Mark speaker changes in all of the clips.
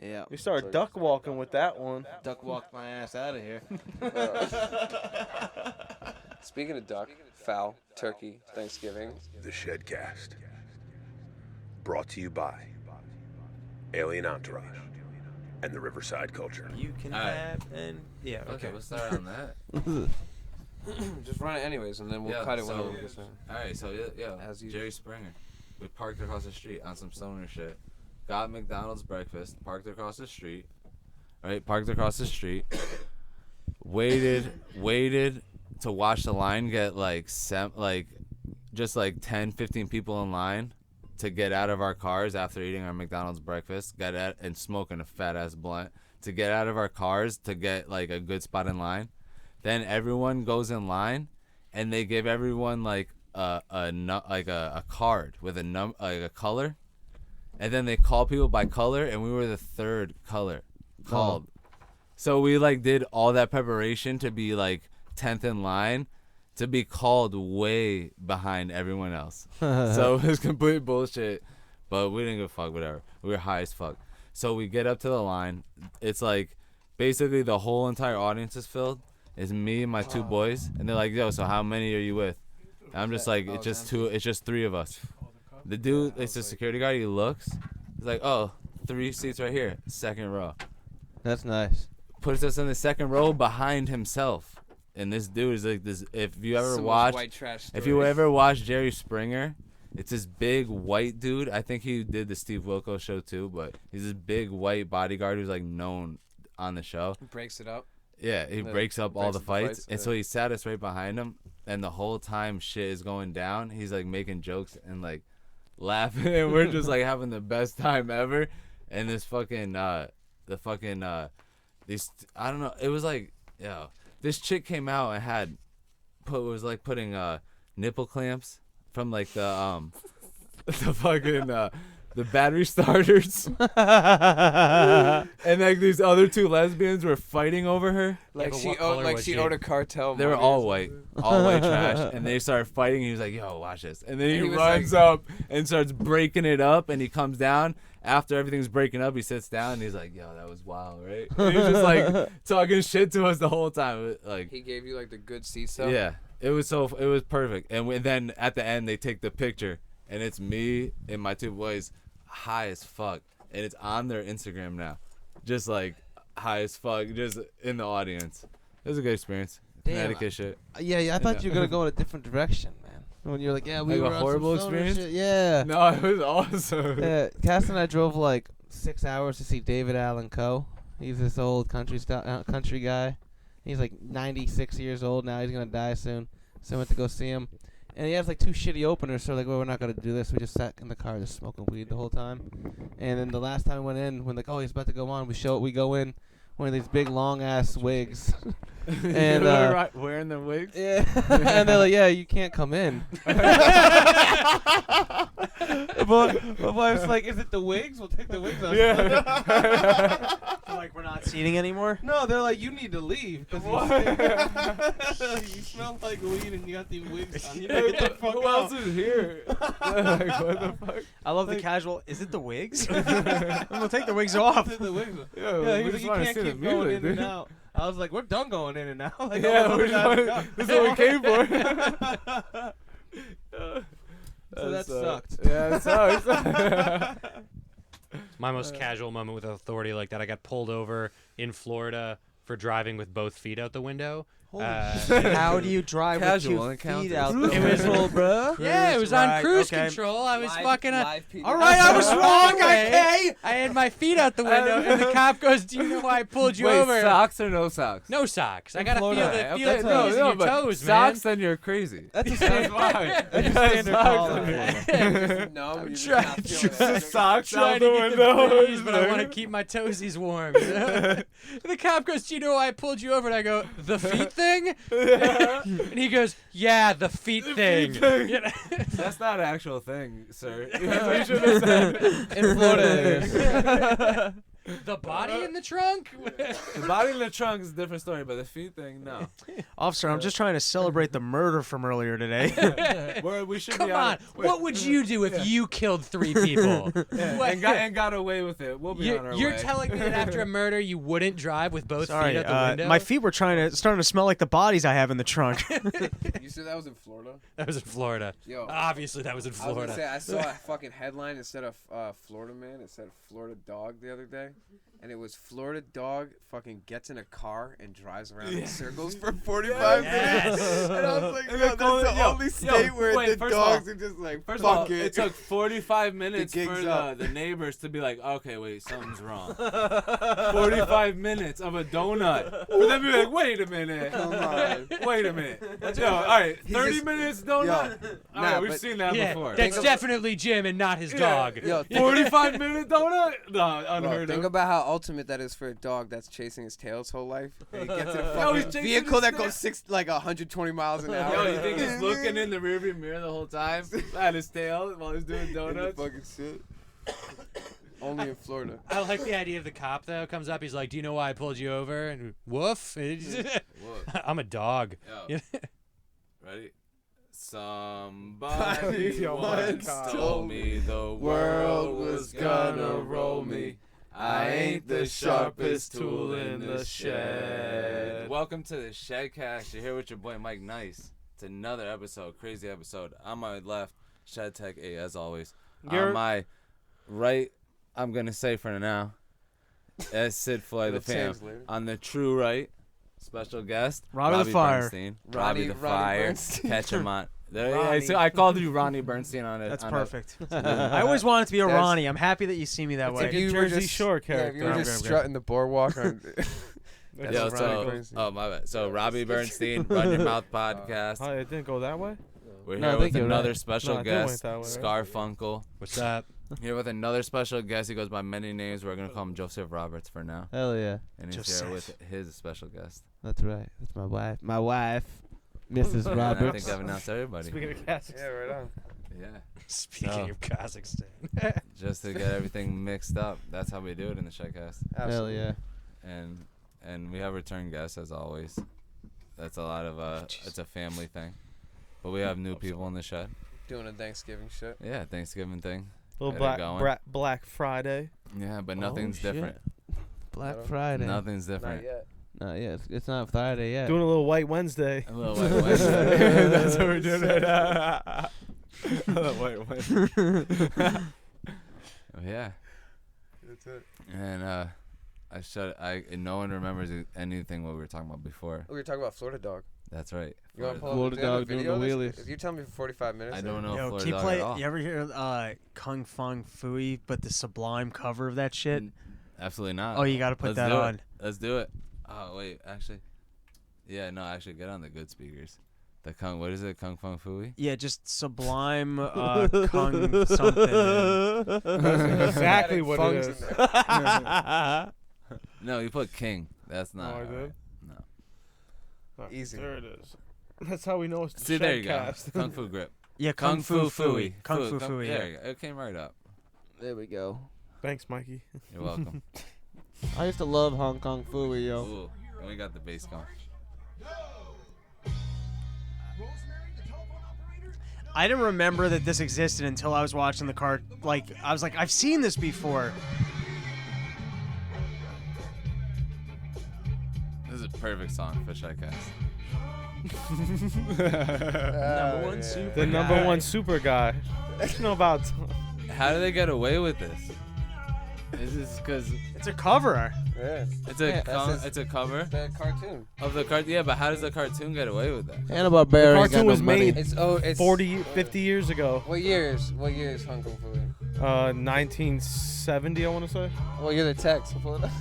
Speaker 1: Yeah.
Speaker 2: You start duck walking with that one.
Speaker 1: Duck walked my ass out of here.
Speaker 3: Speaking of duck, fowl, turkey, Thanksgiving.
Speaker 4: The ShedCast. Brought to you by Alien Entourage and the Riverside culture.
Speaker 5: You can
Speaker 6: All right.
Speaker 5: have and yeah.
Speaker 6: Okay, we'll start on that.
Speaker 3: Just run it anyways, and then we'll cut it when we get started.
Speaker 6: All right, so yeah,
Speaker 3: As usual.
Speaker 6: Jerry Springer. We parked across the street on some stoner shit. Got McDonald's breakfast. Parked across the street. Right, parked across the street. waited to watch the line get just 10, 15 people in line to get out of our cars after eating our McDonald's breakfast, and smoking a fat ass blunt to get out of our cars to get like a good spot in line. Then everyone goes in line, and they give everyone a card with a color, and then they call people by color, and we were the third color called. So we did all that preparation to be 10th in line, to be called way behind everyone else. So it was complete bullshit, but we didn't give a fuck. Whatever. We were high as fuck. So we get up to the line. It's basically the whole entire audience is filled. It's me and my two boys, and they're like, "Yo, so how many are you with?" And I'm just like, "It's just two. It's just three of us." The dude, it's the security guard. He looks. He's like, "Oh, 3 seats right here, second row."
Speaker 1: That's nice.
Speaker 6: Puts us in the second row behind himself. And this dude is like this. If you ever watch Jerry Springer, it's this big white dude. I think he did the Steve Wilkos show too, but he's this big white bodyguard who's known on the show.
Speaker 3: He breaks it up.
Speaker 6: Yeah, he breaks up all the fights. And so he sat us right behind him, and the whole time shit is going down, he's making jokes and laughing, and we're just having the best time ever. And this fucking I don't know, it was this chick came out and was putting nipple clamps from the fucking the battery starters. And these other two lesbians were fighting over her.
Speaker 3: She owed a cartel.
Speaker 6: They were all white trash, and they started fighting. And he was like, "Yo, watch this!" And then he runs up and starts breaking it up. And he comes down after everything's breaking up. He sits down and he's like, "Yo, that was wild, right?" And he was just talking shit to us the whole time.
Speaker 3: He gave you the good seat stuff.
Speaker 6: Yeah, it was perfect. And then at the end they take the picture, and it's me and my two boys high as fuck, and it's on their Instagram now, just high as fuck, just in the audience. It was a good experience. Connecticut shit.
Speaker 1: Yeah, I thought you were gonna go in a different direction, man. When you're we were
Speaker 6: a horrible
Speaker 1: on some stoner
Speaker 6: experience.
Speaker 1: shit. Yeah.
Speaker 6: No, it was awesome.
Speaker 1: Yeah, Cass and I drove 6 hours to see David Allen Coe. He's this old country guy. He's 96 years old now. He's gonna die soon. So I went to go see him. And he has 2 shitty openers, so well, we're not gonna do this. We just sat in the car just smoking weed the whole time. And then the last time we went in, when he's about to go on, we go in one of these big long ass wigs. And
Speaker 6: wearing the wigs.
Speaker 1: Yeah. And they're like, "Yeah, you can't come in." My wife's like, "Is it the wigs? We'll take the wigs off."
Speaker 5: Yeah. We're not seating anymore?
Speaker 1: No, they're like, "You need to leave because you smell like weed and you got these wigs on. You gotta get the fuck
Speaker 6: Who
Speaker 1: out."
Speaker 6: else is here? What the fuck?
Speaker 5: I love the casual. Is it the wigs? I'm gonna take the wigs off.
Speaker 1: The wigs.
Speaker 6: Yeah,
Speaker 1: He
Speaker 6: we
Speaker 1: was
Speaker 6: just
Speaker 1: like,
Speaker 6: want
Speaker 1: "You
Speaker 6: to
Speaker 1: can't
Speaker 6: see the
Speaker 1: keep going
Speaker 6: music,
Speaker 1: in and
Speaker 6: dude.
Speaker 1: out." I was like, "We're done going in and out."
Speaker 6: Yeah, this is what we came for.
Speaker 1: So that sucked.
Speaker 6: Yeah, it sucks.
Speaker 7: My most casual moment with authority like that, I got pulled over in Florida for driving with both feet out the window.
Speaker 5: How do you drive
Speaker 6: Casual,
Speaker 5: with 2
Speaker 6: it
Speaker 5: feet
Speaker 6: counts.
Speaker 5: out the
Speaker 7: It was
Speaker 5: window, bro?
Speaker 7: Yeah, it was on cruise control. I was fucking
Speaker 3: All
Speaker 7: all right, I was wrong, okay? I had my feet out the window, and the
Speaker 6: know.
Speaker 7: cop goes, "Do you know why I pulled you
Speaker 6: Wait,
Speaker 7: over?"
Speaker 6: socks or no socks?
Speaker 7: No socks. I gotta feel
Speaker 6: Florida.
Speaker 7: the
Speaker 6: Okay,
Speaker 7: knees and your
Speaker 6: but
Speaker 7: toes,
Speaker 6: socks,
Speaker 7: man.
Speaker 6: then you're crazy.
Speaker 1: That's a standard.
Speaker 6: That's
Speaker 1: a standard call.
Speaker 3: No,
Speaker 6: Socks
Speaker 7: Trying
Speaker 6: out
Speaker 7: to
Speaker 6: the
Speaker 7: get
Speaker 6: window.
Speaker 7: the breeze, but I want to keep my toesies warm. You know? The cop goes, "Do you know why I pulled you over?" And I go, "The feet thing?" And he goes, "Yeah, the feet thing." You know?
Speaker 6: That's not an actual thing, sir. You should have said.
Speaker 1: In Florida.
Speaker 7: The body in the trunk?
Speaker 6: The body in the trunk is a different story, but the feet thing, no.
Speaker 5: Officer, I'm just trying to celebrate the murder from earlier today.
Speaker 6: We should
Speaker 7: Come
Speaker 6: be
Speaker 7: on. What would you do if you killed 3 people?
Speaker 6: and got away with it. We'll be on our
Speaker 7: You're
Speaker 6: way.
Speaker 7: telling me that after a murder you wouldn't drive with both
Speaker 5: Sorry,
Speaker 7: feet out the window?
Speaker 5: my feet were starting to smell like the bodies I have in the trunk.
Speaker 3: You said that was in Florida?
Speaker 7: That was in Florida.
Speaker 3: Yo.
Speaker 7: Obviously, that was in
Speaker 3: I was gonna
Speaker 7: Florida.
Speaker 3: say, I saw a fucking headline instead of Florida man. It said Florida dog the other day. And it was Florida dog fucking gets in a car and drives around in circles for 45 minutes. And I was like, yo, that's the only state where the dogs are just like,
Speaker 6: First of all,
Speaker 3: fuck it.
Speaker 6: it took 45 minutes
Speaker 3: gig's
Speaker 6: for
Speaker 3: up.
Speaker 6: the neighbors to be like, okay, wait, something's wrong. 45 minutes of a donut. For them to be like, wait a minute.
Speaker 3: Come on.
Speaker 6: Wait a minute. Yo, all right, 30
Speaker 3: just-
Speaker 6: minutes donut? All right, we've
Speaker 3: but-
Speaker 6: seen that
Speaker 7: Yeah,
Speaker 6: before.
Speaker 7: that's definitely Jim and not his dog.
Speaker 3: Yo,
Speaker 6: 45-minute donut? No,
Speaker 3: Bro,
Speaker 6: unheard
Speaker 3: think
Speaker 6: of.
Speaker 3: about how ultimate that is for a dog that's chasing his tail his whole life. And he gets in a
Speaker 6: Yo, he's
Speaker 3: fucking
Speaker 6: chasing
Speaker 3: vehicle
Speaker 6: his
Speaker 3: that
Speaker 6: tail.
Speaker 3: goes 120 miles an hour.
Speaker 6: Yo, you think he's looking in the rearview mirror the whole time at his tail while he's doing
Speaker 3: In the
Speaker 6: donuts?
Speaker 3: fucking shit. Only in Florida.
Speaker 7: I like the idea of the cop, though. Comes up, he's like, do you know why I pulled you over? And woof.
Speaker 6: Whoa.
Speaker 7: I'm a dog.
Speaker 6: Yo. Ready? Somebody once told me the world was gonna roll me. I ain't the sharpest tool in the shed. Welcome to the ShedCast. You're here with your boy Mike Nice. It's another episode, crazy episode. On my left, Shed Tech A, as always. On my right, I'm gonna say for now, as Sid Floyd the Fam. On the true right, special guest,
Speaker 5: Robbie the Fire.
Speaker 6: Bernstein.
Speaker 3: Ronnie-
Speaker 6: Robbie the
Speaker 3: Ronnie
Speaker 6: Fire.
Speaker 3: Bernstein.
Speaker 6: Catch him on.
Speaker 5: Ronnie.
Speaker 6: I called you Ronnie Bernstein on it.
Speaker 5: That's
Speaker 6: on
Speaker 5: perfect. I always wanted to be a
Speaker 3: That's-
Speaker 5: Ronnie. I'm happy that you see me that
Speaker 3: It's
Speaker 5: way.
Speaker 3: like you were
Speaker 2: Jersey
Speaker 3: just,
Speaker 2: Shore
Speaker 3: if
Speaker 2: character.
Speaker 3: you were
Speaker 5: Okay,
Speaker 3: just
Speaker 5: okay.
Speaker 3: strutting the boardwalk on. That's
Speaker 6: Yo,
Speaker 3: Ronnie
Speaker 6: so,
Speaker 3: Bernstein.
Speaker 6: oh my bad. So Robbie Bernstein, Run Your Mouth podcast.
Speaker 2: Oh, it didn't go that way?
Speaker 6: We're
Speaker 1: No, I
Speaker 6: here
Speaker 1: think
Speaker 6: with
Speaker 1: you're
Speaker 6: another
Speaker 1: right.
Speaker 6: special
Speaker 2: No, I think it
Speaker 6: guest,
Speaker 2: went that way,
Speaker 6: Scarfunkle.
Speaker 7: What's up?
Speaker 6: Here with another special guest. He goes by many names. We're gonna call him Joseph Roberts for now,
Speaker 1: Hell yeah.
Speaker 6: and he's
Speaker 5: Joseph.
Speaker 6: here with his special guest.
Speaker 1: That's right. That's my wife. My wife, Mrs.
Speaker 6: And I think
Speaker 1: Roberts.
Speaker 6: I've announced everybody.
Speaker 2: Speaking of cats.
Speaker 3: Yeah, right on.
Speaker 6: Yeah,
Speaker 7: Speaking
Speaker 6: No.
Speaker 7: of Kazakhstan.
Speaker 6: just to get everything mixed up. That's how we do it in the ShedCast.
Speaker 1: Hell
Speaker 3: Absolutely.
Speaker 1: yeah.
Speaker 6: And we have return guests as always. That's a lot of it's a family thing, but we have new people in the shed.
Speaker 3: Doing a Thanksgiving shit.
Speaker 6: Yeah, Thanksgiving thing.
Speaker 2: Little
Speaker 6: Get it going.
Speaker 2: Black Friday.
Speaker 6: Yeah, but
Speaker 1: Oh,
Speaker 6: nothing's
Speaker 1: shit.
Speaker 6: different.
Speaker 1: Black
Speaker 3: Not
Speaker 1: Friday.
Speaker 6: Nothing's different.
Speaker 3: Not yet.
Speaker 1: No, yeah, it's not Friday yet.
Speaker 2: Doing a little White Wednesday.
Speaker 6: A little White Wednesday. That's what we're doing right now. A little White Wednesday. Oh, yeah.
Speaker 3: That's it.
Speaker 6: And no one remembers anything what we were talking about before.
Speaker 3: We were talking about Florida dog.
Speaker 6: That's right.
Speaker 3: You want to pull
Speaker 1: Florida
Speaker 3: up the
Speaker 1: dog doing
Speaker 3: video?
Speaker 1: the
Speaker 3: of this?
Speaker 1: wheelies.
Speaker 3: If you tell me for 45 minutes.
Speaker 6: I don't know
Speaker 5: Yo,
Speaker 6: Florida
Speaker 5: can you
Speaker 6: dog
Speaker 5: play?
Speaker 6: at all.
Speaker 5: You ever hear Kung Fung Fooey, but the Sublime cover of that shit?
Speaker 6: Absolutely not.
Speaker 5: Oh, you got to put
Speaker 6: Let's
Speaker 5: that
Speaker 6: do it.
Speaker 5: on.
Speaker 6: Let's do it. Oh wait, actually, yeah, no, actually, get on the good speakers. The what is it? Kung Fung Fooey?
Speaker 5: Yeah, just Sublime Kung something.
Speaker 2: That's exactly what it
Speaker 3: Fungs
Speaker 2: is.
Speaker 3: in there.
Speaker 6: No, you put King. That's not.
Speaker 2: I
Speaker 6: alright.
Speaker 2: did?
Speaker 6: No.
Speaker 2: Oh,
Speaker 3: Easy.
Speaker 2: There it is. That's how we know it's the
Speaker 6: See, there you go.
Speaker 2: ShedCast.
Speaker 6: Kung Fu grip.
Speaker 5: Yeah, Kung Fu Fooey. Kung Fu
Speaker 6: There
Speaker 5: Fooey. Yeah.
Speaker 6: you go. It came right up.
Speaker 1: There we go.
Speaker 2: Thanks, Mikey.
Speaker 6: You're welcome.
Speaker 1: I used to love Hong Kong Fooey, yo.
Speaker 6: Ooh, and we got the bass going.
Speaker 5: I didn't remember that this existed until I was watching the card. Like, I was like, I've seen this before.
Speaker 6: This is a perfect song for ShedCast.
Speaker 5: Number one super
Speaker 2: The number
Speaker 5: guy.
Speaker 2: one super guy. You know about.
Speaker 6: How do they get away with this? Is this because
Speaker 5: It's a cover.
Speaker 3: Yeah.
Speaker 6: it's a
Speaker 1: Yeah,
Speaker 6: it's a cover
Speaker 3: The cartoon.
Speaker 6: of the cartoon? Yeah, but how does the cartoon get away with that?
Speaker 1: Hanna-Barbera
Speaker 2: The
Speaker 1: ain't
Speaker 2: cartoon
Speaker 1: got no
Speaker 2: was
Speaker 1: money.
Speaker 2: made
Speaker 3: It's
Speaker 2: 40, 50 years ago.
Speaker 3: What years? What years Hong Kong Fooey?
Speaker 2: 1970, I want to say.
Speaker 3: Well, you're the text. So pull it up.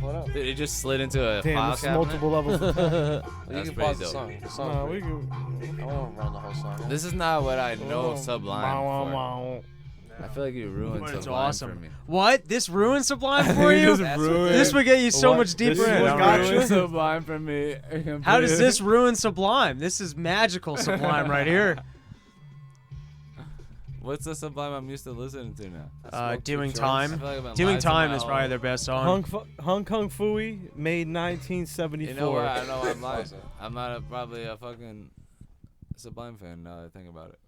Speaker 3: Pull it up.
Speaker 6: Dude, it just slid into a
Speaker 2: Damn,
Speaker 6: file
Speaker 2: it's
Speaker 6: cabinet?
Speaker 2: multiple levels.
Speaker 3: Well,
Speaker 6: That's
Speaker 3: you can
Speaker 6: pretty
Speaker 3: pause the
Speaker 6: dope.
Speaker 3: song. The song.
Speaker 2: Nah, we can.
Speaker 3: I won't run the whole song.
Speaker 6: This is not what I know
Speaker 2: Oh,
Speaker 6: of Sublime
Speaker 2: wow,
Speaker 6: for.
Speaker 2: wow.
Speaker 6: I feel like you ruined
Speaker 5: But
Speaker 6: Sublime
Speaker 5: it's awesome.
Speaker 6: for me.
Speaker 5: What? This ruined Sublime for you?
Speaker 3: That's what
Speaker 5: This would get you so
Speaker 2: What?
Speaker 5: much deeper
Speaker 2: This is
Speaker 5: in.
Speaker 2: what
Speaker 5: All
Speaker 2: got
Speaker 5: right.
Speaker 2: you?
Speaker 6: Sublime for me.
Speaker 5: How does this ruin Sublime? This is magical Sublime right here.
Speaker 6: What's the Sublime I'm used to listening to now?
Speaker 5: Doing
Speaker 6: I
Speaker 5: Time.
Speaker 6: feel like I've been
Speaker 5: Doing
Speaker 6: lied to my
Speaker 5: Time is
Speaker 6: whole
Speaker 5: probably
Speaker 6: life.
Speaker 5: their best song.
Speaker 2: Hong Kong Phooey made 1974.
Speaker 6: You know what? I know I'm lying. I'm not probably a fucking Sublime fan now that I think about it.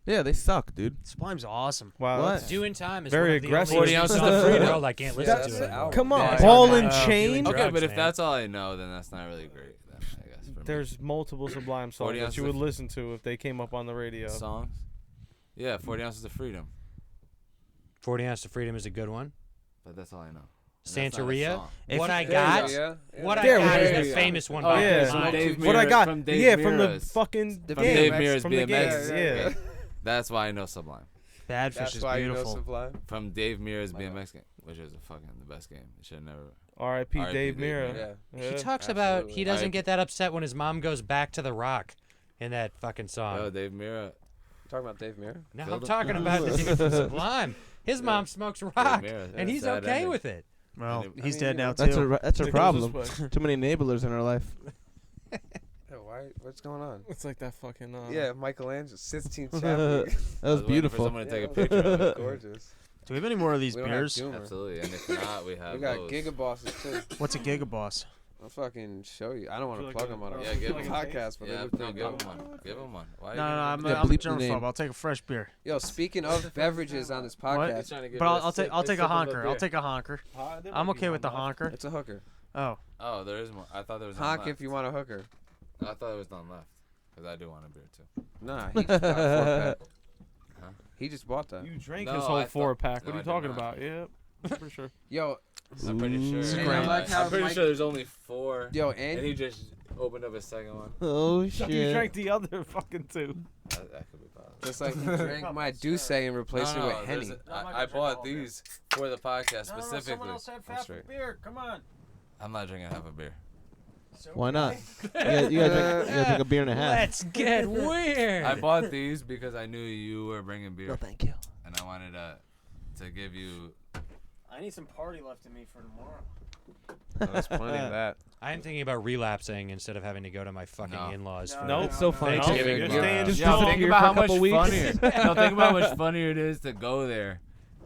Speaker 1: Yeah, they suck, dude.
Speaker 5: Sublime's awesome.
Speaker 2: Wow.
Speaker 1: What?
Speaker 2: that's-
Speaker 7: Doing Time is
Speaker 2: Very
Speaker 7: one of the
Speaker 2: aggressive.
Speaker 7: only
Speaker 2: 40
Speaker 7: songs
Speaker 2: ounces
Speaker 7: in
Speaker 2: of
Speaker 7: the
Speaker 2: freedom.
Speaker 7: world I can't listen
Speaker 3: That's
Speaker 7: to
Speaker 3: the
Speaker 7: it.
Speaker 3: album.
Speaker 2: Come on,
Speaker 7: Yeah,
Speaker 2: Ball
Speaker 7: yeah,
Speaker 2: and
Speaker 7: yeah.
Speaker 2: Chain.
Speaker 7: Doing
Speaker 6: Okay,
Speaker 7: drugs,
Speaker 6: but if
Speaker 7: man.
Speaker 6: that's all I know, then that's not really great. Then, I guess. For me.
Speaker 2: There's multiple Sublime
Speaker 6: 40
Speaker 2: songs that
Speaker 6: ounces
Speaker 2: you would
Speaker 6: of-
Speaker 2: listen to if they came up on the radio.
Speaker 6: songs. Yeah, 40 Ounces of Freedom.
Speaker 7: 40 Ounces of Freedom is a good one.
Speaker 6: But that's all I know. And that's not a
Speaker 7: Santeria.
Speaker 6: song.
Speaker 7: What I
Speaker 3: There you
Speaker 7: got.
Speaker 3: go, yeah.
Speaker 7: What I
Speaker 2: There
Speaker 7: got
Speaker 2: we
Speaker 7: is
Speaker 2: go.
Speaker 7: the famous one.
Speaker 6: Oh,
Speaker 7: by
Speaker 2: yeah.
Speaker 7: Bernstein.
Speaker 6: Dave
Speaker 2: What I
Speaker 6: Mirra-
Speaker 2: got?
Speaker 6: from Dave
Speaker 2: Yeah, from the
Speaker 6: Mirra's.
Speaker 2: fucking
Speaker 3: The
Speaker 6: From
Speaker 2: game.
Speaker 6: Dave Mirra's
Speaker 2: From the
Speaker 6: BMX.
Speaker 2: games,
Speaker 3: Yeah,
Speaker 2: yeah.
Speaker 6: That's why I know Sublime.
Speaker 5: Bad
Speaker 3: That's
Speaker 5: Fish is
Speaker 3: why you know
Speaker 5: beautiful.
Speaker 3: Sublime.
Speaker 6: From Dave Mirra's BMX game, which is fucking the best game. You should never.
Speaker 2: R.I.P.
Speaker 6: R.I.P.
Speaker 2: Dave
Speaker 6: Dave
Speaker 2: Mirra.
Speaker 6: Mirra.
Speaker 3: Yeah.
Speaker 7: He talks about
Speaker 3: absolutely.
Speaker 7: he doesn't
Speaker 6: I-
Speaker 7: get that upset when his mom goes back to the rock in that fucking
Speaker 6: Yo,
Speaker 7: song.
Speaker 6: Dave Mirra.
Speaker 3: Talking about Dave Mirra.
Speaker 7: No, I'm
Speaker 6: Killed him.
Speaker 7: talking about the dude from Sublime. His mom smokes rock,
Speaker 6: Mirra,
Speaker 7: and he's
Speaker 6: sad
Speaker 7: okay
Speaker 6: ending.
Speaker 7: with it.
Speaker 5: Well,
Speaker 6: I
Speaker 5: he's
Speaker 3: mean,
Speaker 5: dead
Speaker 3: you know,
Speaker 5: now
Speaker 1: That's
Speaker 5: too.
Speaker 1: that's her
Speaker 2: It goes
Speaker 1: problem.
Speaker 2: this way.
Speaker 1: Too many enablers in her life.
Speaker 3: Oh, why? What's going on?
Speaker 2: It's like that fucking.
Speaker 3: Yeah, Michelangelo, Sistine
Speaker 1: That
Speaker 3: Chapel.
Speaker 1: was
Speaker 6: For
Speaker 1: beautiful.
Speaker 6: someone to take a
Speaker 3: Yeah,
Speaker 6: picture of it.
Speaker 3: Gorgeous.
Speaker 5: Do we have any more of these
Speaker 3: We don't have
Speaker 5: beers?
Speaker 3: Doomer.
Speaker 6: Absolutely, and if not, we have
Speaker 3: We got
Speaker 6: those.
Speaker 3: Gigabosses too.
Speaker 5: What's a Gigaboss?
Speaker 3: I'll fucking show you. I don't want to
Speaker 2: Feel
Speaker 3: plug
Speaker 2: like
Speaker 3: them on
Speaker 2: a-
Speaker 3: a
Speaker 6: Yeah, give 'em-
Speaker 3: podcast, but they
Speaker 6: Yeah,
Speaker 3: look
Speaker 6: no,
Speaker 3: pretty
Speaker 6: give
Speaker 3: good.
Speaker 6: him one. Give him one. Why
Speaker 5: No, no, I'm
Speaker 1: Yeah,
Speaker 5: a
Speaker 1: bleep the
Speaker 5: germaphobe.
Speaker 1: name.
Speaker 5: I'll take a fresh beer.
Speaker 3: Yo, speaking of beverages on this
Speaker 5: What?
Speaker 3: podcast,
Speaker 5: But I'll take a honker. I'll take a honker. I'm okay with the honker.
Speaker 3: it's a hooker.
Speaker 5: Oh,
Speaker 6: Oh, there is more. I thought there was none
Speaker 3: Honk
Speaker 6: left.
Speaker 3: if you want a hooker.
Speaker 6: I thought there was none left. Because I do want a beer too.
Speaker 3: Nah, he just got a 4-pack.
Speaker 6: Huh?
Speaker 3: He just bought that.
Speaker 2: You drank
Speaker 6: No,
Speaker 2: his whole
Speaker 6: I
Speaker 2: 4-pack.
Speaker 6: no,
Speaker 2: What are
Speaker 6: I
Speaker 2: you
Speaker 6: did
Speaker 2: talking
Speaker 6: not.
Speaker 2: about? Yep, for sure.
Speaker 3: Yo,
Speaker 6: I'm pretty sure.
Speaker 1: It's
Speaker 3: great. I like how
Speaker 6: I'm pretty
Speaker 3: Mike-
Speaker 6: sure there's only 4.
Speaker 3: yo,
Speaker 6: And
Speaker 3: and
Speaker 6: he just opened up a second one.
Speaker 1: Oh
Speaker 2: You
Speaker 1: shit!
Speaker 2: drank the other fucking two.
Speaker 6: That could be possible.
Speaker 3: just like he drank my Douce and replaced it with
Speaker 6: there's
Speaker 3: Henny.
Speaker 6: I bought these for the podcast specifically.
Speaker 3: I'm straight.
Speaker 5: beer. Come on.
Speaker 6: I'm not drinking half a beer.
Speaker 1: Why not? You gotta drink a beer and a half.
Speaker 7: Let's get weird.
Speaker 6: I bought these because I knew you were bringing beer,
Speaker 1: No, thank you.
Speaker 6: and I wanted to give you.
Speaker 5: I need some party left in me for tomorrow.
Speaker 3: Oh, there's plenty of that.
Speaker 7: I'm thinking about relapsing instead of having to go to my fucking
Speaker 6: No.
Speaker 7: in-laws.
Speaker 5: No,
Speaker 7: for
Speaker 2: Nope.
Speaker 1: It's so funny.
Speaker 7: Thanksgiving
Speaker 2: You're
Speaker 7: tomorrow.
Speaker 2: staying
Speaker 1: Just
Speaker 2: strong.
Speaker 1: think about how much
Speaker 6: funnier. No, think about how much funnier it is to go there.